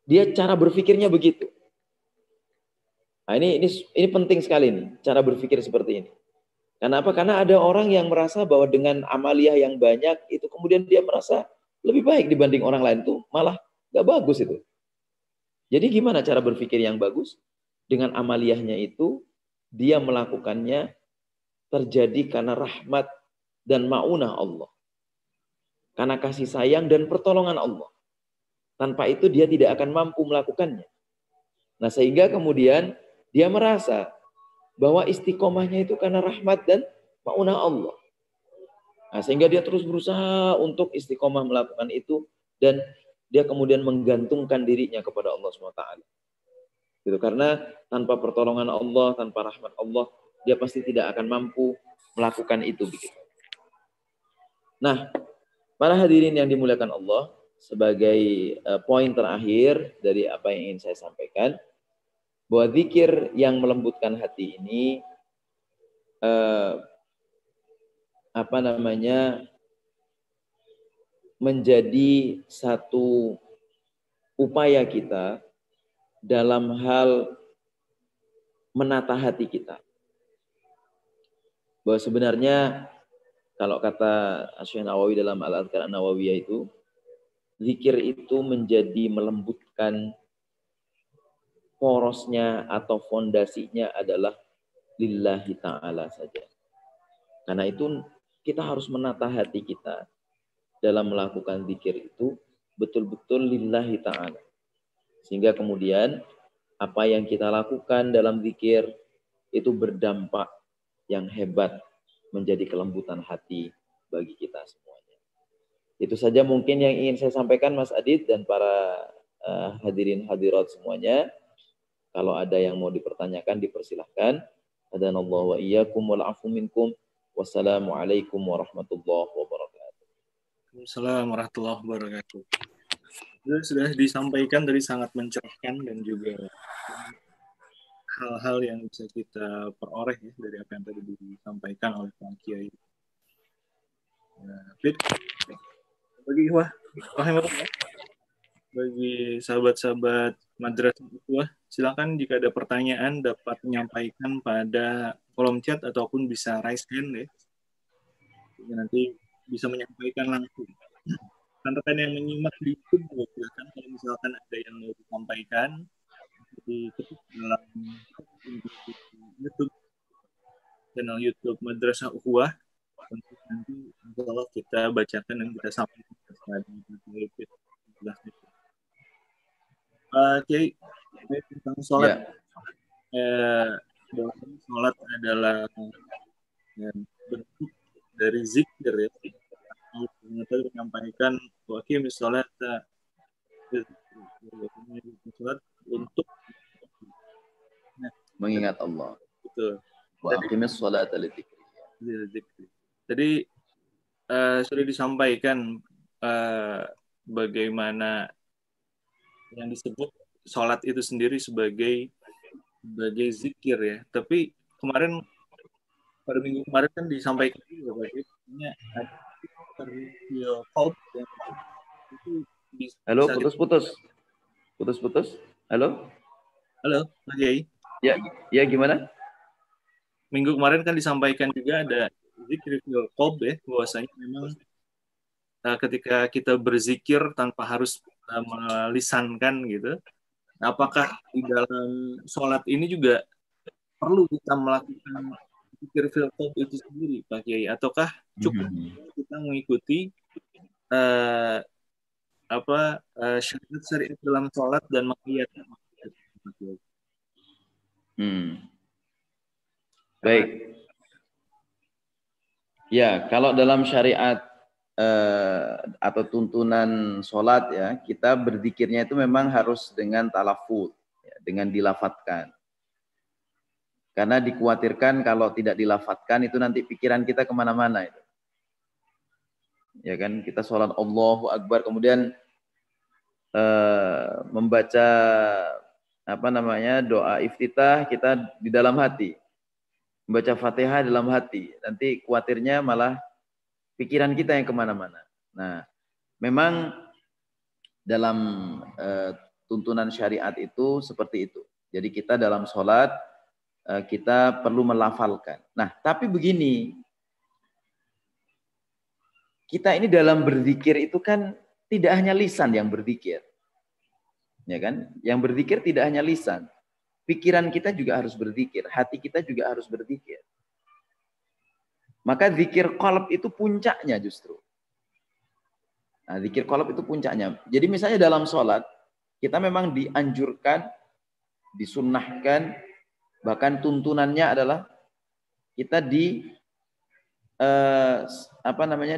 dia cara berpikirnya begitu. Nah, ini penting sekali nih, cara berpikir seperti ini. Kenapa? Karena ada orang yang merasa bahwa dengan amaliyah yang banyak itu kemudian dia merasa lebih baik dibanding orang lain, tuh malah gak bagus itu. Jadi gimana cara berpikir yang bagus? Dengan amaliyahnya itu dia melakukannya terjadi karena rahmat dan ma'unah Allah. Karena kasih sayang dan pertolongan Allah. Tanpa itu dia tidak akan mampu melakukannya. Nah, sehingga kemudian dia merasa bahwa istiqomahnya itu karena rahmat dan ma'unah Allah. Nah, sehingga dia terus berusaha untuk istiqomah melakukan itu, dan dia kemudian menggantungkan dirinya kepada Allah SWT. Gitu, karena tanpa pertolongan Allah, tanpa rahmat Allah, dia pasti tidak akan mampu melakukan itu. Begitu. Nah, para hadirin yang dimuliakan Allah, sebagai poin terakhir dari apa yang ingin saya sampaikan, bahwa zikir yang melembutkan hati ini menjadi satu upaya kita dalam hal menata hati kita. Bahwa sebenarnya kalau kata Syekh Nawawi dalam Al-Adhkar An-Nawawiyah itu, zikir itu menjadi melembutkan porosnya atau fondasinya adalah lillahi ta'ala saja. Karena itu kita harus menata hati kita dalam melakukan zikir itu betul-betul lillahi ta'ala. Sehingga kemudian apa yang kita lakukan dalam zikir itu berdampak yang hebat menjadi kelembutan hati bagi kita semuanya. Itu saja mungkin yang ingin saya sampaikan, Mas Adit dan para hadirin hadirat semuanya. Kalau ada yang mau dipertanyakan, dipersilahkan. Hadanallahu wa iyyakum wal afu minkum. Wassalamualaikum warahmatullahi wabarakatuh. Assalamualaikum warahmatullahi wabarakatuh. Sudah disampaikan tadi sangat mencerahkan dan juga hal-hal yang bisa kita peroleh ya dari apa yang tadi disampaikan oleh Pak Kiai. Bagi sahabat-sahabat Madrasah Ukhuwah, silakan jika ada pertanyaan dapat menyampaikan pada kolom chat ataupun bisa raise hand ya. Jadi nanti bisa menyampaikan langsung. Rekan-rekan yang menyimak di YouTube, silakan kalau misalkan ada yang mau disampaikan diketik dalam YouTube, channel YouTube Madrasah Ukhuwah. Untuk nanti insya kita bacakan dan kita sampaikan di Kiai, tentang sholat sholat adalah bentuk dari zikir ya. Ternyata menyampaikan bahwa sholat untuk mengingat Allah. Betul. Wa aqimis sholata lidzikri. Jadi sudah disampaikan bagaimana yang disebut sholat itu sendiri sebagai zikir ya. Tapi pada minggu kemarin kan disampaikan juga bagaimana itu halo, putus. Halo, Pak Kiai. Ya gimana? Minggu kemarin kan disampaikan juga ada zikir fil qalb ya, bahwasanya memang ketika kita berzikir tanpa harus melisankan gitu. Apakah di dalam sholat ini juga perlu kita melakukan zikir fil qalb itu sendiri, Pak Kiai? Ataukah cukup kita mengikuti syariat dalam sholat dan menghiyatkan? Baik. Ya, kalau dalam syariat atau tuntunan sholat ya, kita berzikirnya itu memang harus dengan talafut, ya, dengan dilafatkan. Karena dikhawatirkan kalau tidak dilafatkan itu nanti pikiran kita kemana-mana itu. Ya kan, kita sholat Allahu Akbar, kemudian membaca doa iftitah kita di dalam hati, membaca Fatihah dalam hati, nanti khawatirnya malah pikiran kita yang kemana-mana. Nah, memang dalam tuntunan syariat itu seperti itu. Jadi kita dalam sholat kita perlu melafalkan. Nah, tapi begini, kita ini dalam berzikir itu kan tidak hanya lisan yang berzikir, ya kan? Yang berzikir tidak hanya lisan, pikiran kita juga harus berzikir, hati kita juga harus berzikir. Maka zikir qalb itu puncaknya justru. Nah, zikir qalb itu puncaknya. Jadi misalnya dalam sholat, kita memang dianjurkan, disunnahkan, bahkan tuntunannya adalah kita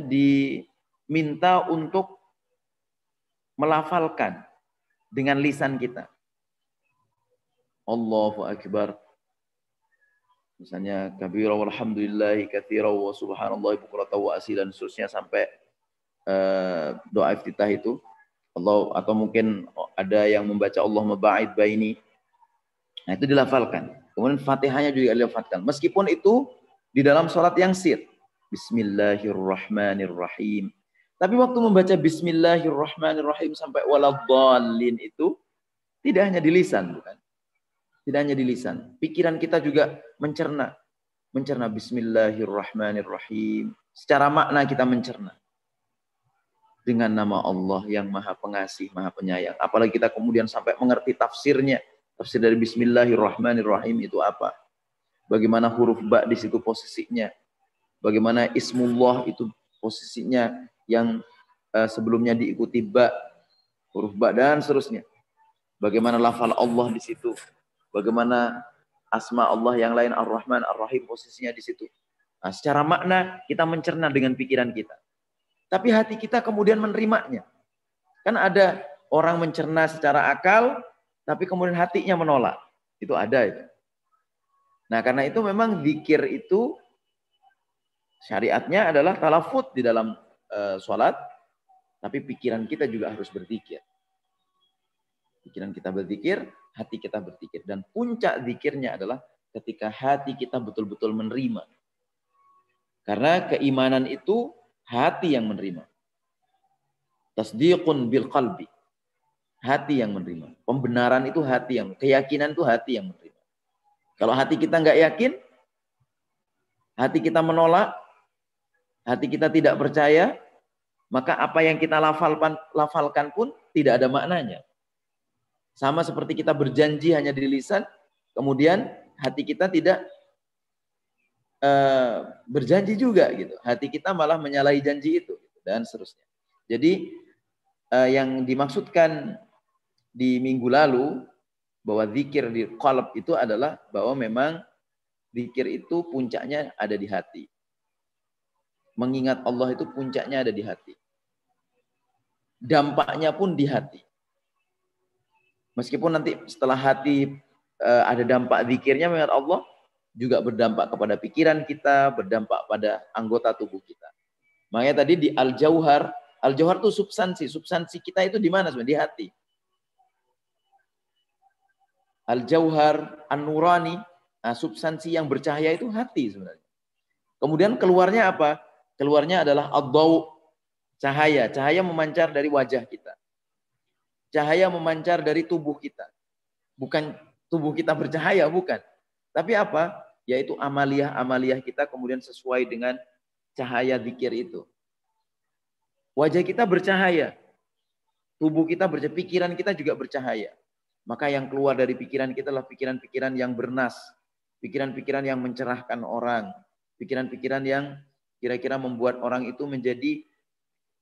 diminta untuk melafalkan dengan lisan kita. Allahu Akbar. Misalnya kabira walhamdulillahi katsira wa subhanallahi bukratan wa asilan, seterusnya sampai doa iftitah itu. Allah, atau mungkin ada yang membaca Allahumma ba'id baini. Nah, itu dilafalkan. Kemudian Fatihahnya juga dilafalkan. Meskipun itu di dalam sholat yang sir. Bismillahirrahmanirrahim. Tapi waktu membaca Bismillahirrahmanirrahim sampai waladhdallin itu tidak hanya di lisan, bukan? Tidak hanya di lisan. Pikiran kita juga mencerna Bismillahirrahmanirrahim. Secara makna kita mencerna. Dengan nama Allah yang Maha Pengasih, Maha Penyayang. Apalagi kita kemudian sampai mengerti tafsirnya. Tafsir dari Bismillahirrahmanirrahim itu apa? Bagaimana huruf ba di situ posisinya? Bagaimana ismullah itu posisinya yang sebelumnya diikuti ba, huruf ba dan seterusnya. Bagaimana lafal Allah di situ? Bagaimana asma Allah yang lain Ar-Rahman, Ar-Rahim posisinya di situ. Nah, secara makna kita mencerna dengan pikiran kita. Tapi hati kita kemudian menerimanya. Kan ada orang mencerna secara akal, tapi kemudian hatinya menolak. Itu ada itu. Nah, karena itu memang zikir itu syariatnya adalah talafut di dalam sholat, tapi pikiran kita juga harus berzikir. Pikiran kita berzikir, hati kita berzikir. Dan puncak zikirnya adalah ketika hati kita betul-betul menerima. Karena keimanan itu hati yang menerima. Tasdiqun bil qalbi. Hati yang menerima. Pembenaran itu hati yang, keyakinan itu hati yang menerima. Kalau hati kita nggak yakin, hati kita menolak, hati kita tidak percaya, maka apa yang kita lafalkan pun tidak ada maknanya. Sama seperti kita berjanji hanya di lisan, kemudian hati kita tidak berjanji juga gitu. Hati kita malah menyalahi janji itu dan seterusnya. Jadi yang dimaksudkan di minggu lalu bahwa zikir di qalb itu adalah bahwa memang Zikir itu puncaknya ada di hati. Mengingat Allah itu puncaknya ada di hati. Dampaknya pun di hati. Meskipun nanti setelah hati ada dampak zikirnya mengingat Allah, juga berdampak kepada pikiran kita, berdampak pada anggota tubuh kita. Makanya tadi di Al-Jauhar itu substansi. Substansi kita itu di mana sebenarnya? Di hati. Al-Jauhar, An-Nurani, substansi yang bercahaya itu hati sebenarnya. Kemudian keluarnya apa? Keluarnya adalah ad-daw, cahaya. Cahaya memancar dari wajah kita. Cahaya memancar dari tubuh kita. Bukan tubuh kita bercahaya, bukan. Tapi apa? Yaitu amaliyah-amaliyah kita kemudian sesuai dengan cahaya zikir itu. Wajah kita bercahaya. Tubuh kita bercahaya. Pikiran kita juga bercahaya. Maka yang keluar dari pikiran kita adalah pikiran-pikiran yang bernas. Pikiran-pikiran yang mencerahkan orang. Pikiran-pikiran yang kira-kira membuat orang itu menjadi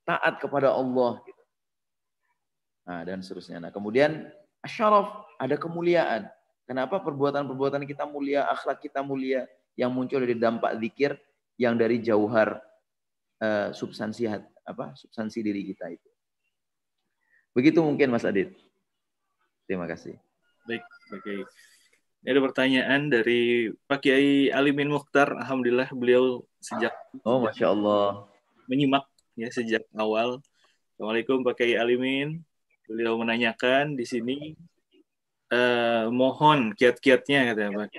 taat kepada Allah. Nah, dan seterusnya. Nah, kemudian asyaraf, ada kemuliaan. Kenapa perbuatan-perbuatan kita mulia, akhlak kita mulia, yang muncul dari dampak zikir yang dari jauhar substansi diri kita itu. Begitu mungkin Mas Adit. Terima kasih. Baik, oke. Ini ada pertanyaan dari Pak Kiai Alimin Mukhtar. Alhamdulillah beliau sejak Masya Allah. menyimak ya sejak awal. Assalamualaikum Pak Kiai Alimin. Beliau menanyakan di sini mohon kiat-kiatnya katanya Pak.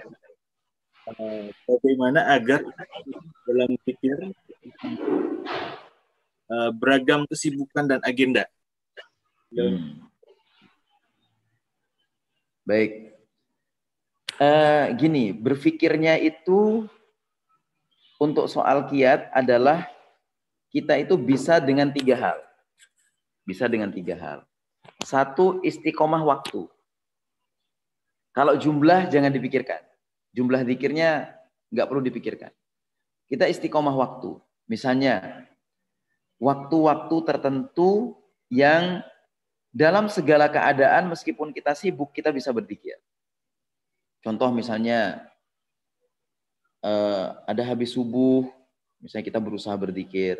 Bagaimana agar dalam pikir beragam kesibukan dan agenda. Baik. Gini, berpikirnya itu untuk soal kiat adalah kita itu bisa dengan 3 hal. Bisa dengan 3 hal. 1, istiqomah waktu. Kalau jumlah jangan dipikirkan. Jumlah zikirnya nggak perlu dipikirkan. Kita istiqomah waktu. Misalnya, waktu-waktu tertentu yang dalam segala keadaan meskipun kita sibuk, kita bisa berzikir. Contoh misalnya, ada habis subuh, misalnya kita berusaha berzikir.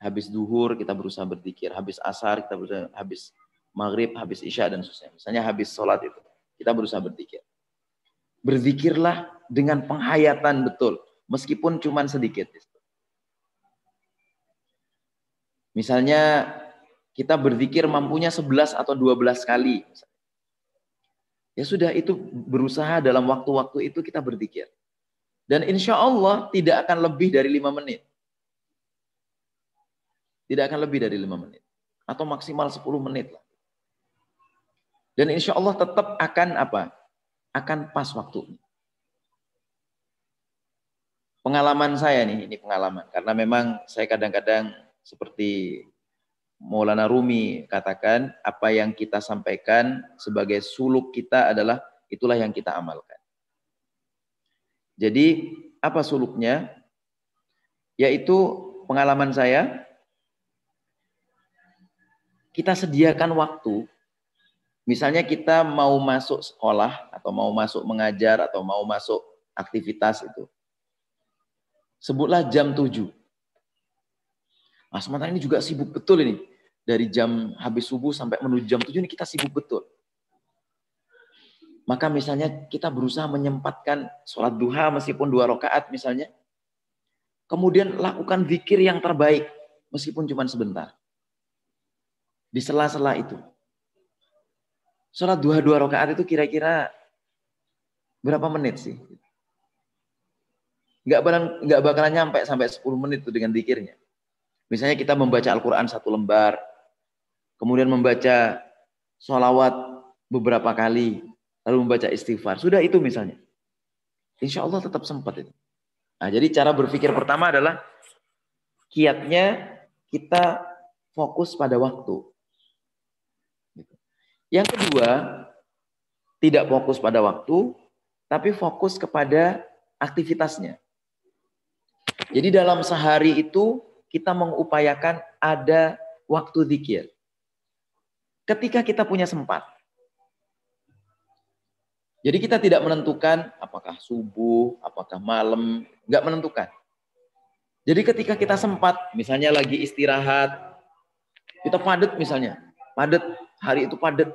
Habis duhur kita berusaha berzikir. Habis asar kita berusaha, habis maghrib, habis isya dan seterusnya. Misalnya habis sholat itu, kita berusaha berzikir. Berzikirlah dengan penghayatan betul, meskipun cuma sedikit. Misalnya kita berzikir mampunya 11 atau 12 kali. Ya sudah, itu berusaha dalam waktu-waktu itu kita berzikir. Dan insya Allah tidak akan lebih dari 5 menit. Tidak akan lebih dari 5 menit. Atau maksimal 10 menit lah. Dan insya Allah tetap akan apa? Akan pas waktunya. Pengalaman saya nih, ini pengalaman. Karena memang saya kadang-kadang seperti Maulana Rumi katakan, apa yang kita sampaikan sebagai suluk kita adalah itulah yang kita amalkan. Jadi apa suluknya? Yaitu pengalaman saya, kita sediakan waktu. Misalnya kita mau masuk sekolah, atau mau masuk mengajar, atau mau masuk aktivitas itu. Sebutlah jam 7. Nah, sementara ini juga sibuk betul ini. Dari jam habis subuh sampai menuju jam 7 ini kita sibuk betul. Maka misalnya kita berusaha menyempatkan sholat duha meskipun 2 rakaat misalnya. Kemudian lakukan zikir yang terbaik meskipun cuma sebentar. Di sela-sela itu. Sholat duha 2 rakaat itu kira-kira berapa menit sih? Nggak bakalan nyampe sampai 10 menit itu dengan zikirnya. Misalnya kita membaca Al-Quran 1 lembar, kemudian membaca sholawat beberapa kali, lalu membaca istighfar. Sudah itu misalnya. Insya Allah tetap sempat itu. Nah, jadi cara berpikir pertama adalah kiatnya kita fokus pada waktu. Yang kedua, tidak fokus pada waktu, tapi fokus kepada aktivitasnya. Jadi dalam sehari itu kita mengupayakan ada waktu zikir. Ketika kita punya sempat. Jadi kita tidak menentukan apakah subuh, apakah malam, nggak menentukan. Jadi ketika kita sempat, misalnya lagi istirahat, kita padat misalnya, padat, hari itu padat.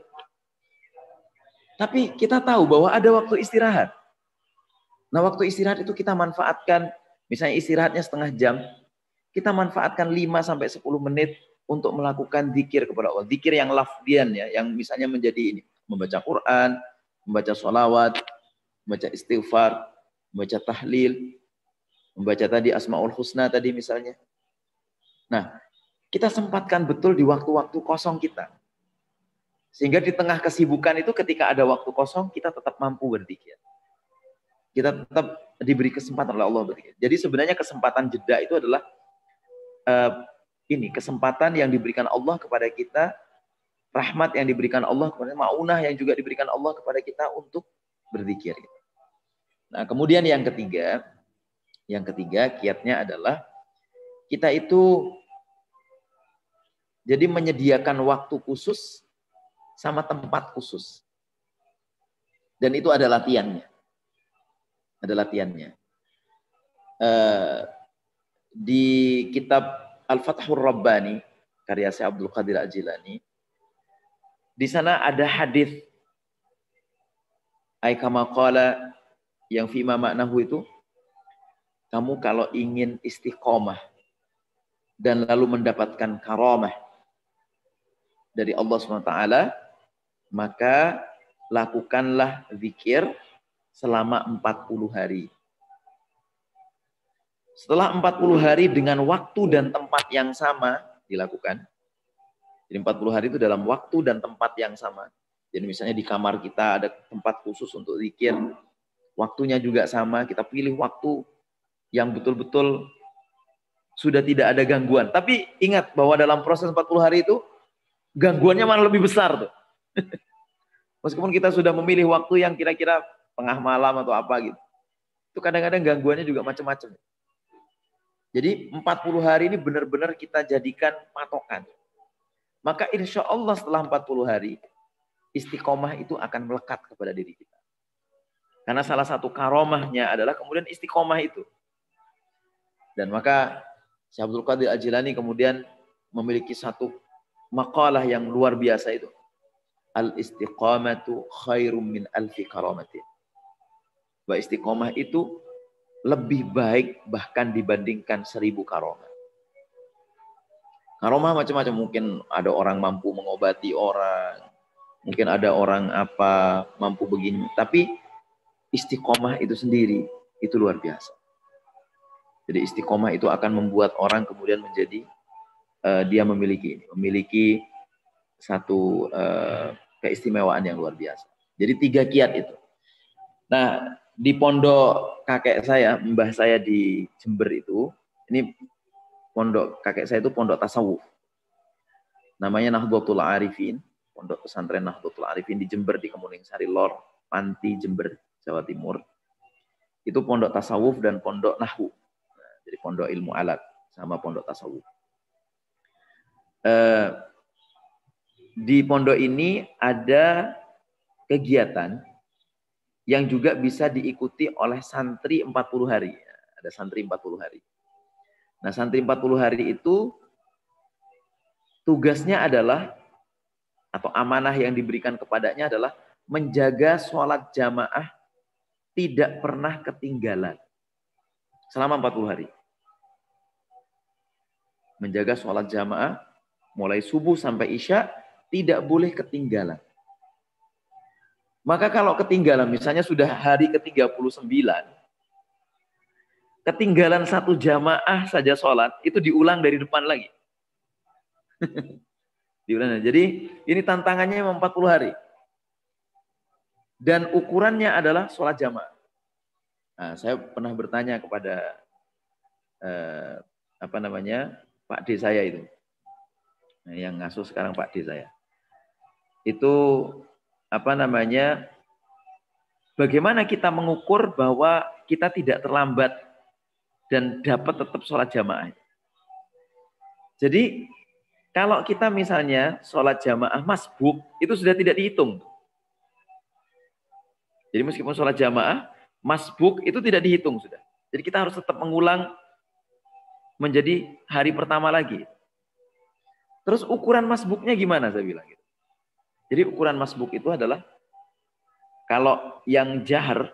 Tapi kita tahu bahwa ada waktu istirahat. Nah waktu istirahat itu kita manfaatkan, misalnya istirahatnya setengah jam, kita manfaatkan 5-10 menit untuk melakukan zikir kepada Allah. Zikir yang lafdian ya, yang misalnya menjadi ini, membaca Quran, membaca sholawat, membaca istighfar, membaca tahlil, membaca tadi Asmaul Husna tadi misalnya. Nah, kita sempatkan betul di waktu-waktu kosong kita. Sehingga di tengah kesibukan itu ketika ada waktu kosong, kita tetap mampu berzikir. Kita tetap diberi kesempatan oleh Allah berzikir. Jadi sebenarnya kesempatan jeda itu adalah ini kesempatan yang diberikan Allah kepada kita, rahmat yang diberikan Allah kepada, maunah yang juga diberikan Allah kepada kita untuk berzikir. Nah, kemudian yang ketiga kiatnya adalah kita itu jadi menyediakan waktu khusus sama tempat khusus. Dan itu ada latihannya. Di kitab Al-Fathur Rabbani, karya Syekh Abdul Qadir Al-Jilani, di sana ada hadis ay kama qala yang fi ma ma'nahu itu, kamu kalau ingin istiqomah dan lalu mendapatkan karamah dari Allah SWT, maka lakukanlah zikir selama 40 hari. Setelah 40 hari dengan waktu dan tempat yang sama dilakukan. Jadi 40 hari itu dalam waktu dan tempat yang sama. Jadi misalnya di kamar kita ada tempat khusus untuk zikir. Waktunya juga sama, kita pilih waktu yang betul-betul sudah tidak ada gangguan. Tapi ingat bahwa dalam proses 40 hari itu, gangguannya malah lebih besar tuh. Meskipun kita sudah memilih waktu yang kira-kira tengah malam atau apa gitu. Itu kadang-kadang gangguannya juga macam-macam. Jadi 40 hari ini benar-benar kita jadikan patokan. Maka insya Allah setelah 40 hari, istiqomah itu akan melekat kepada diri kita. Karena salah satu karomahnya adalah kemudian istiqomah itu. Dan maka Syekh Abdul Qadir Al-Jilani kemudian memiliki satu makalah yang luar biasa itu. Al-istiqamatu khairum min alfi karamatin. Bahwa istiqomah itu lebih baik bahkan dibandingkan 1000 karomah. Karomah macam-macam, mungkin ada orang mampu mengobati orang, mungkin ada orang apa mampu begini, tapi istiqomah itu sendiri itu luar biasa. Jadi istiqomah itu akan membuat orang kemudian menjadi dia memiliki satu keistimewaan yang luar biasa. Jadi 3 kiat itu. Nah, di pondok kakek saya, mbah saya di Jember itu, ini pondok kakek saya itu pondok tasawuf. Namanya Nahdlatul Arifin, pondok pesantren Nahdlatul Arifin di Jember, di Kemuning Sari Lor, Panti, Jember, Jawa Timur. Itu pondok tasawuf dan pondok nahwu. Nah, jadi pondok ilmu alat sama pondok tasawuf. Di pondok ini ada kegiatan yang juga bisa diikuti oleh santri 40 hari. Ada santri 40 hari. Nah, santri 40 hari itu tugasnya adalah, atau amanah yang diberikan kepadanya adalah menjaga sholat jamaah tidak pernah ketinggalan selama 40 hari. Menjaga sholat jamaah mulai subuh sampai isya tidak boleh ketinggalan. Maka kalau ketinggalan, misalnya sudah hari ke-39, ketinggalan 1 jamaah saja sholat, itu diulang dari depan lagi. Diulang. Jadi ini tantangannya 40 hari. Dan ukurannya adalah sholat jamaah. Nah, saya pernah bertanya kepada Pak D saya itu. Nah, yang ngasuh sekarang Pak D saya. Itu bagaimana kita mengukur bahwa kita tidak terlambat dan dapat tetap sholat jamaah. Jadi kalau kita misalnya sholat jamaah masbuk, itu sudah tidak dihitung. Jadi meskipun sholat jamaah, masbuk itu tidak dihitung sudah. Jadi kita harus tetap mengulang menjadi hari pertama lagi. Terus ukuran masbuknya gimana saya bilang gitu. Jadi ukuran masbuk itu adalah kalau yang jahar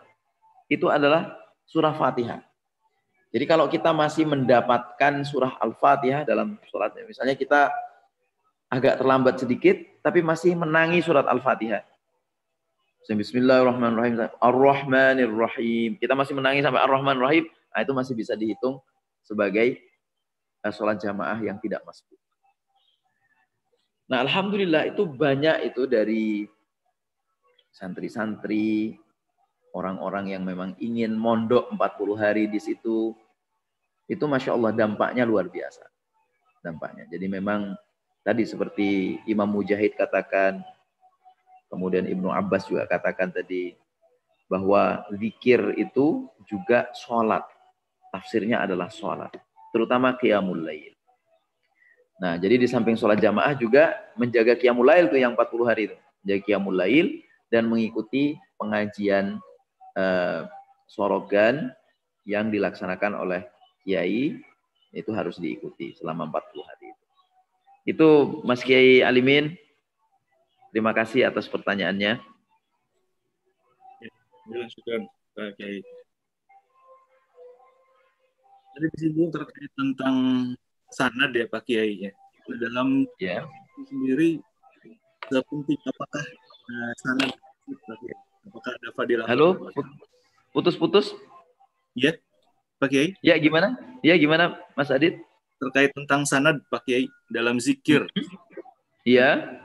itu adalah surah Fatihah. Jadi kalau kita masih mendapatkan surah Al-Fatihah dalam sholatnya, misalnya kita agak terlambat sedikit, tapi masih menangi surat Al-Fatihah. Bismillahirrahmanirrahim. Ar-Rahmanirrahim. Kita masih menangi sampai Ar-Rahmanirrahim. Nah, itu masih bisa dihitung sebagai sholat jamaah yang tidak masbuk. Nah, alhamdulillah itu banyak itu dari santri-santri, orang-orang yang memang ingin mondok 40 hari di situ. Itu Masya Allah dampaknya luar biasa. Dampaknya. Jadi memang tadi seperti Imam Mujahid katakan, kemudian Ibnu Abbas juga katakan tadi, bahwa zikir itu juga sholat. Tafsirnya adalah sholat. Terutama qiyamul lail. Nah, jadi di samping sholat jamaah juga menjaga qiyamul lail itu yang 40 hari itu. Menjaga qiyamul lail dan mengikuti pengajian sorogan yang dilaksanakan oleh kiai, itu harus diikuti selama 40 hari itu. Itu Mas Kiai Alimin. Terima kasih atas pertanyaannya. Ya, sudah Pak Kiai. Tadi disinggung terkait tentang sanad ya Pak Kiai ya. Dalam sendiri penting apakah sanad Pak Kiai? Apakah ada fadilah? Halo, putus-putus. Ya, Pak Kiai. Ya, gimana? Ya, gimana Mas Adit? Terkait tentang sanad Pak Kiai dalam zikir. Iya.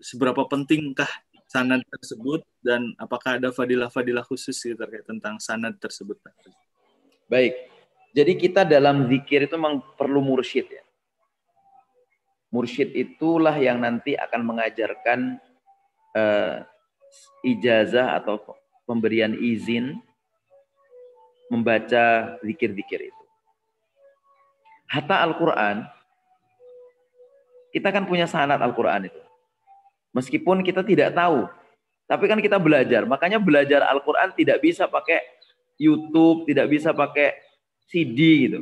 Seberapa pentingkah sanad tersebut dan apakah ada fadilah-fadilah khusus terkait tentang sanad tersebut? Baik. Jadi kita dalam zikir itu memang perlu mursyid ya. Mursyid itulah yang nanti akan mengajarkan ijazah atau pemberian izin membaca zikir-zikir itu. Hatta Al-Quran, kita kan punya sanad Al-Quran itu. Meskipun kita tidak tahu, tapi kan kita belajar. Makanya belajar Al-Quran tidak bisa pakai YouTube, tidak bisa pakai CD gitu.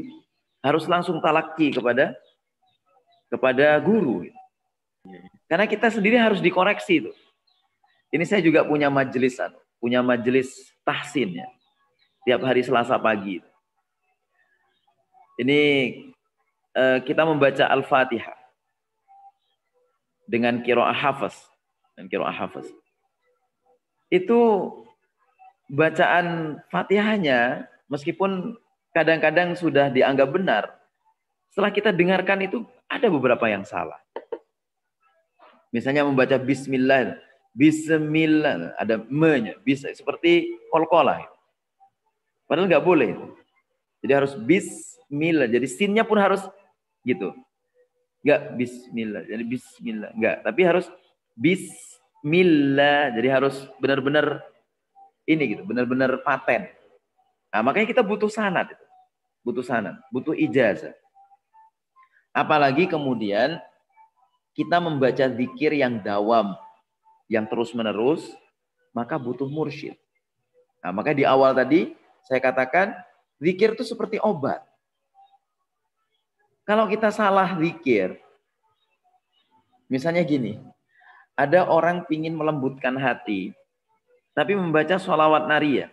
Harus langsung talaki kepada guru. Gitu. Karena kita sendiri harus dikoreksi itu. Ini saya juga punya majelis tahsin ya. Tiap hari Selasa pagi. Ini kita membaca Al-Fatihah dengan qiraah hafaz. Itu bacaan Fatihahnya meskipun kadang-kadang sudah dianggap benar, setelah kita dengarkan itu ada beberapa yang salah. Misalnya membaca bismillah, ada me-nya, bisa seperti kol-kolah. Padahal nggak boleh. Jadi harus bismillah. Jadi sinnya pun harus gitu. Nggak bismillah. Jadi bismillah. Nggak. Tapi harus bismillah. Jadi harus benar-benar ini gitu. Benar-benar paten. Nah, makanya kita butuh sanad. Butuh sanad. Butuh ijazah. Apalagi kemudian kita membaca zikir yang dawam. Yang terus-menerus. Maka butuh mursyid. Nah, makanya di awal tadi saya katakan zikir itu seperti obat. Kalau kita salah zikir, misalnya gini, ada orang pingin melembutkan hati, tapi membaca sholawat nariyah.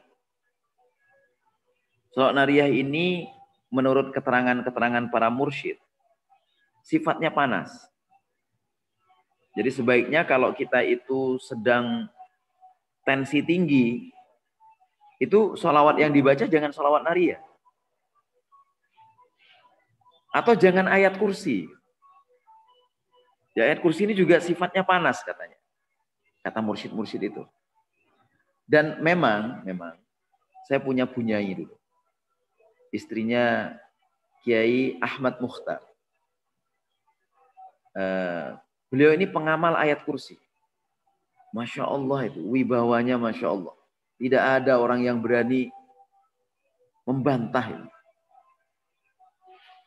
Sholawat nariyah ini menurut keterangan-keterangan para mursyid, sifatnya panas. Jadi sebaiknya kalau kita itu sedang tensi tinggi, itu sholawat yang dibaca jangan sholawat nariyah. Atau jangan ayat kursi. Ya, ayat kursi ini juga sifatnya panas katanya. Kata mursyid-mursyid itu. Dan memang saya punya bunyai dulu. Istrinya Kiai Ahmad Mukhtar. Beliau ini pengamal ayat kursi. Masya Allah itu, wibawanya Masya Allah. Tidak ada orang yang berani membantah itu.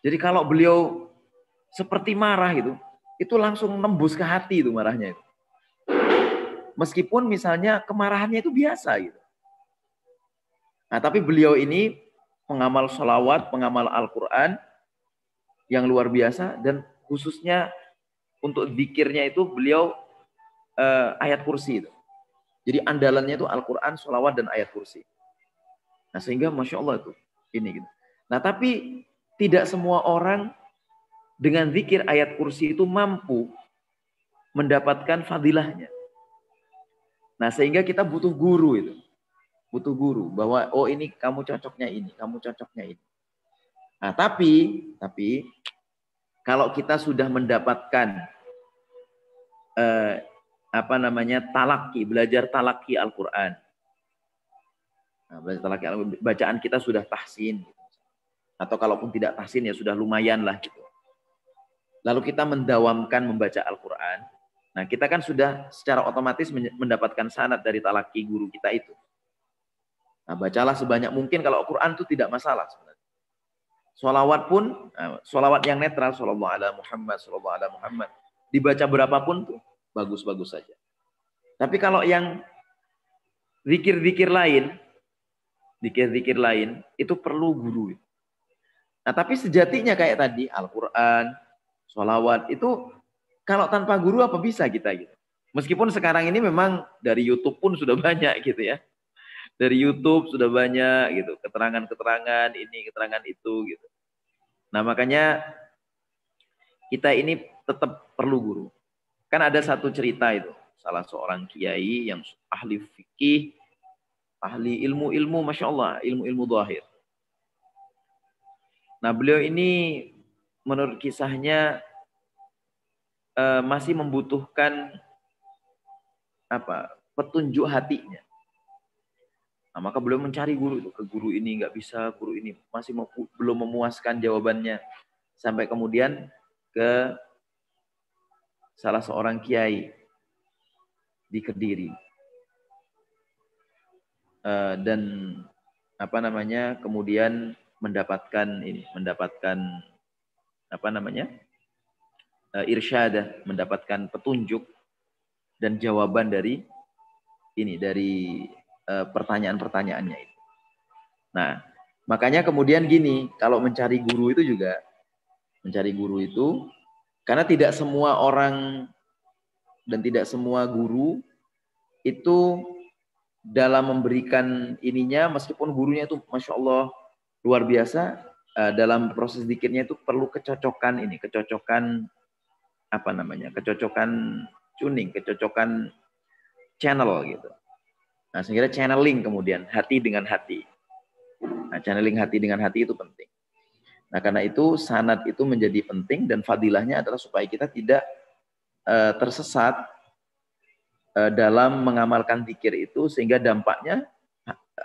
Jadi kalau beliau seperti marah itu langsung nembus ke hati itu marahnya itu. meskipun misalnya kemarahannya itu biasa gitu. Nah, tapi beliau ini pengamal sholawat, pengamal Al-Quran yang luar biasa, dan khususnya untuk zikirnya itu beliau ayat kursi itu. Jadi andalannya itu Al-Quran, sholawat, dan ayat kursi. Nah, sehingga Masya Allah itu ini gitu. Nah, tapi tidak semua orang dengan zikir ayat kursi itu mampu mendapatkan fadilahnya. Nah, sehingga kita butuh guru itu. Butuh guru bahwa oh ini kamu cocoknya ini, kamu cocoknya ini. Nah, tapi kalau kita sudah mendapatkan talaki, belajar talaki Al-Qur'an. Nah, belajar talaki Al-Qur'an, bacaan kita sudah tahsin gitu. Atau kalaupun tidak tahsin ya sudah lumayan lah gitu. Lalu kita mendawamkan membaca Al-Qur'an. Nah, kita kan sudah secara otomatis mendapatkan sanad dari talaki guru kita itu. Nah, bacalah sebanyak mungkin, kalau Al-Quran itu tidak masalah sebenarnya. Sholawat pun, sholawat yang netral, sallallahu ala Muhammad, sallallahu ala Muhammad, dibaca berapapun tuh bagus-bagus saja. Tapi kalau yang zikir-zikir lain itu perlu guru. Nah, tapi sejatinya kayak tadi Al-Quran, sholawat itu kalau tanpa guru apa bisa kita gitu. Meskipun sekarang ini memang dari YouTube pun sudah banyak gitu ya. Dari YouTube sudah banyak gitu, keterangan-keterangan ini, keterangan itu gitu. Nah, makanya kita ini tetap perlu guru. Kan ada satu cerita itu, salah seorang kiai yang ahli fikih, ahli ilmu-ilmu, Masya Allah, ilmu-ilmu zahir. Nah, beliau ini menurut kisahnya masih membutuhkan petunjuk hatinya. Nah, maka beliau mencari guru itu, ke guru ini nggak bisa, guru ini masih belum memuaskan jawabannya, sampai kemudian ke salah seorang kiai di Kediri, dan kemudian mendapatkan irsyadah, mendapatkan petunjuk dan jawaban dari pertanyaan-pertanyaannya itu. Nah, makanya kemudian gini, kalau mencari guru itu karena tidak semua orang dan tidak semua guru itu dalam memberikan ininya, meskipun gurunya itu Masya Allah luar biasa, dalam proses zikirnya itu perlu kecocokan tuning, kecocokan channel gitu. Nah, sehingga channeling kemudian hati dengan hati. Nah, channeling hati dengan hati itu penting. Nah, karena itu sanad itu menjadi penting, dan fadilahnya adalah supaya kita tidak tersesat dalam mengamalkan zikir itu, sehingga dampaknya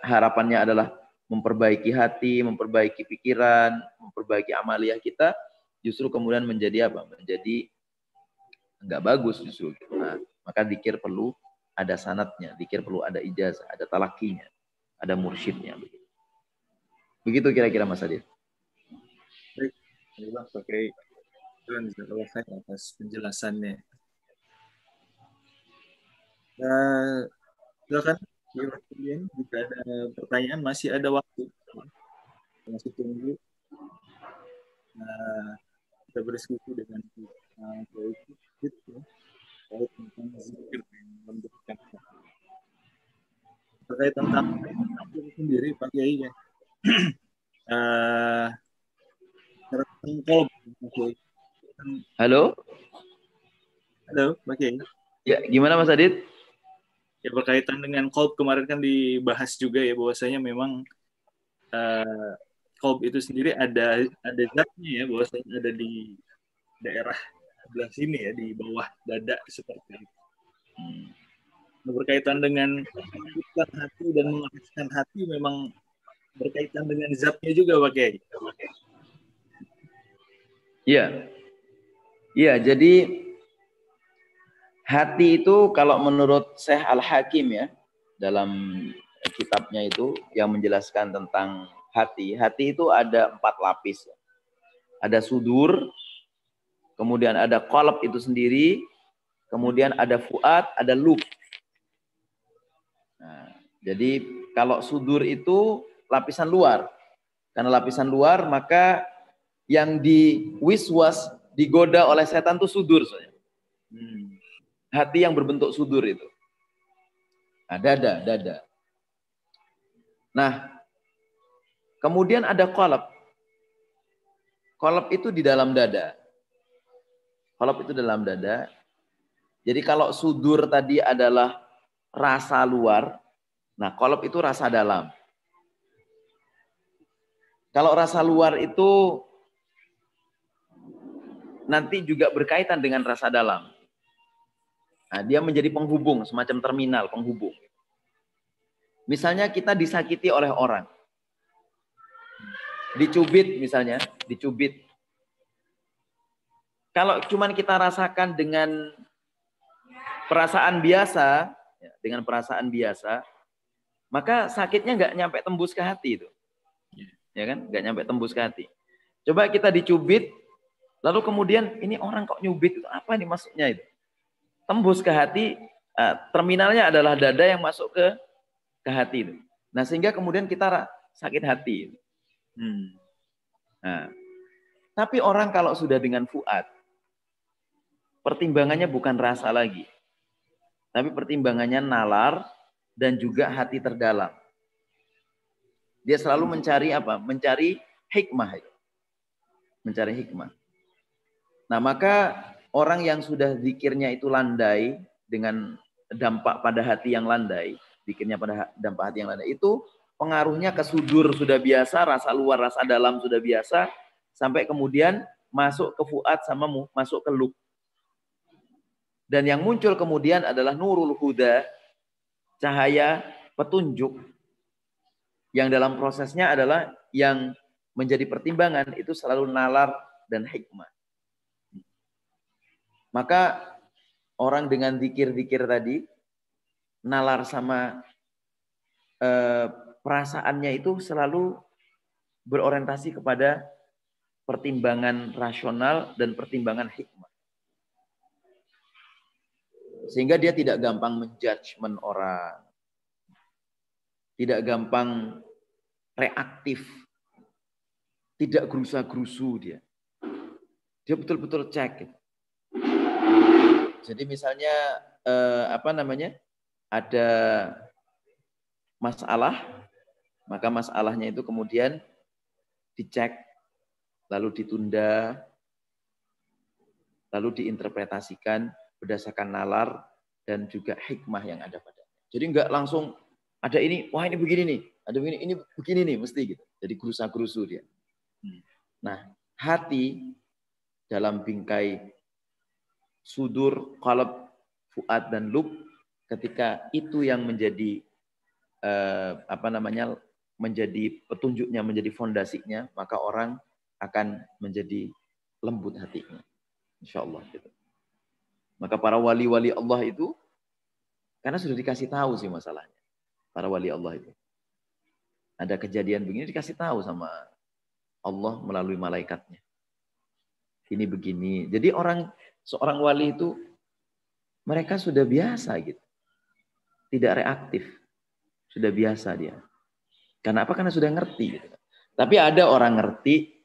harapannya adalah memperbaiki hati, memperbaiki pikiran, memperbaiki amaliyah kita, justru kemudian menjadi menjadi enggak bagus justru. Nah, maka zikir perlu ada sanadnya, zikir perlu ada ijazah, ada talakinya, ada mursyidnya. Begitu kira-kira Mas Adil. Baik, terima kasih atas penjelasannya. Silakan jika ada pertanyaan, masih ada waktu, masih tunggu. Kita berdiskusi dengan tentang zikir yang memberikan terkait tentang sendiri Pak Kiai ya. Halo Pak Kiai. Ya, gimana Mas Adit? Ya, berkaitan dengan kolb kemarin kan dibahas juga ya, bahwasanya memang kolb itu sendiri ada zatnya ya, bahwasanya ada di daerah sebelah sini ya, di bawah dada seperti itu. Berkaitan dengan menghidupkan hati dan mengeraskan hati, memang berkaitan dengan zatnya juga Pak Kiai. Iya, jadi hati itu kalau menurut Syekh Al-Hakim ya, dalam kitabnya itu yang menjelaskan tentang hati itu ada 4 lapis. Ada sudur, kemudian ada qalb itu sendiri, kemudian ada fuad, ada lub. Nah, jadi kalau sudur itu lapisan luar. Karena lapisan luar, maka yang diwiswas, digoda oleh setan itu sudur. Hati yang berbentuk sudur itu. Nah, dada. Nah, kemudian ada qalb. Qalb itu di dalam dada. Qalb itu dalam dada. Jadi kalau sudur tadi adalah rasa luar, nah qalb itu rasa dalam. Kalau rasa luar itu nanti juga berkaitan dengan rasa dalam. Nah, dia menjadi penghubung, semacam terminal penghubung. Misalnya kita disakiti oleh orang. Dicubit misalnya, dicubit. Kalau cuman kita rasakan dengan perasaan biasa, maka sakitnya nggak nyampe tembus ke hati itu. Ya kan? Nggak nyampe tembus ke hati. Coba kita dicubit, lalu kemudian ini orang kok nyubit, itu apa nih maksudnya itu? Tembus ke hati, terminalnya adalah dada yang masuk ke hati itu. Nah, sehingga kemudian kita sakit hati. Nah, tapi orang kalau sudah dengan fuad, pertimbangannya bukan rasa lagi. Tapi pertimbangannya nalar dan juga hati terdalam. Dia selalu mencari apa? Mencari hikmah. Mencari hikmah. Nah, maka orang yang sudah zikirnya itu landai dengan dampak pada hati yang landai, zikirnya pada dampak hati yang landai, itu pengaruhnya ke sudur sudah biasa, rasa luar, rasa dalam sudah biasa, sampai kemudian masuk ke fuad sama masuk ke lub. Dan yang muncul kemudian adalah nurul huda, cahaya petunjuk, yang dalam prosesnya adalah yang menjadi pertimbangan itu selalu nalar dan hikmah. Maka orang dengan zikir-zikir tadi, nalar sama perasaannya itu selalu berorientasi kepada pertimbangan rasional dan pertimbangan hikmah. Sehingga dia tidak gampang menjudgment orang. Tidak gampang reaktif. Tidak gerusa-gerusu dia. Dia betul-betul cek. Jadi misalnya ada masalah, maka masalahnya itu kemudian dicek, lalu ditunda, lalu diinterpretasikan berdasarkan nalar dan juga hikmah yang ada padanya. Jadi enggak langsung ada ini, wah ini begini nih, ada begini, ini begini nih, mesti gitu. Jadi gerusa-gerusu dia. Nah, hati dalam bingkai sudur, qalb, fuad dan lub, ketika itu yang menjadi menjadi petunjuknya, menjadi fondasinya, maka orang akan menjadi lembut hatinya. Insyaallah gitu. Maka para wali-wali Allah itu karena sudah dikasih tahu sih masalahnya. Para wali Allah itu. Ada kejadian begini dikasih tahu sama Allah melalui malaikatnya. Ini begini. Jadi seorang wali itu mereka sudah biasa gitu. Tidak reaktif. Sudah biasa dia. Karena apa? Karena sudah ngerti gitu. Tapi ada orang ngerti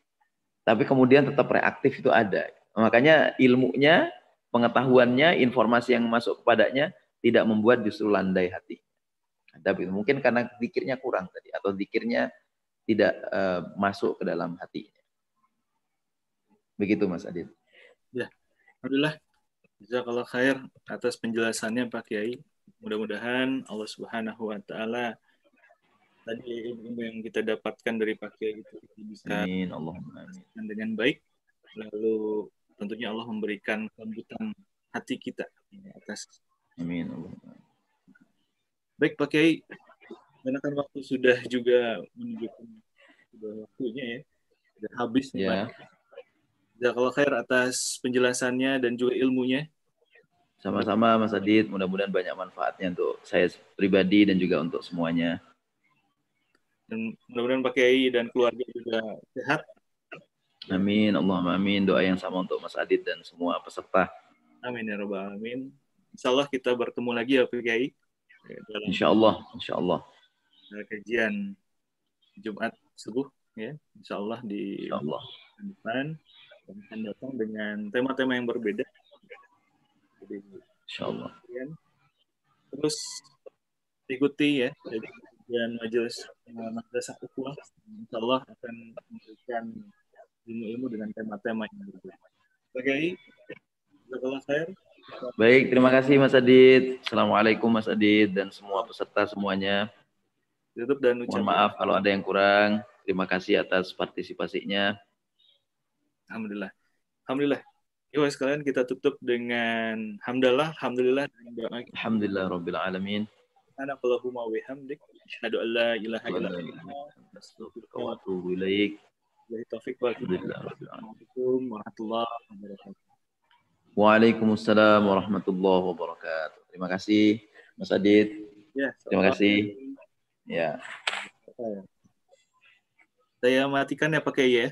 tapi kemudian tetap reaktif, itu ada. Makanya ilmunya, pengetahuannya, informasi yang masuk kepadanya tidak membuat justru landai hati. Tapi mungkin karena zikirnya kurang tadi, atau zikirnya tidak masuk ke dalam hatinya. Begitu Mas Adit. Ya, alhamdulillah. Jazakallah khair atas penjelasannya Pak Kiai. Mudah-mudahan Allah Subhanahu wa taala tadi ilmu yang kita dapatkan dari Pak Kiai itu bisa amin, Allahumma amin. Dengan baik. Lalu tentunya Allah memberikan kelembutan hati kita atas. Amin, Allahumma. Baik Pak Kiai, karena kan waktu sudah juga menunjukkan waktunya ya, sudah habis nih Pak. Jazakallah khair atas penjelasannya dan juga ilmunya. Sama-sama Mas Adit, mudah-mudahan banyak manfaatnya untuk saya pribadi dan juga untuk semuanya. Dan mudah-mudahan Pak Kiai dan keluarga juga sehat. Amin, Allahumma amin. Doa yang sama untuk Mas Adit dan semua peserta. Amin ya rabbal alamin. Insyaallah kita bertemu lagi ya Pak Kiai. dalam Insya Allah. kajian Jumat subuh ya, insya Allah di Insya Allah. depan akan datang dengan tema-tema yang berbeda. Jadi, Insya Allah. terus ikuti ya dan majelis madrasah ukhuwah, insya Allah akan memberikan ilmu-ilmu dengan tema-tema yang berbeda. Oke, jazakallah khair. Baik, terima kasih Mas Adit. Assalamualaikum Mas Adit dan semua peserta semuanya. Tutup dan Mohon maaf kalau ada yang kurang. Terima kasih atas partisipasinya. Alhamdulillah. Alhamdulillah. Yuk sekalian kita tutup dengan hamdalah, alhamdulillah dan doa. Alhamdulillah rabbil alamin. Subhanakallahumma wa bihamdik, asyhadu an la ilaha illa anta, astaghfiruka wa atubu ilaik. Wabillahi taufiq wal hidayah. Assalamualaikum warahmatullahi wabarakatuh. Waalaikumsalam warahmatullahi wabarakatuh. Terima kasih Mas Adit. Ya, terima kasih. Ya. Saya matikan ya pakai ya.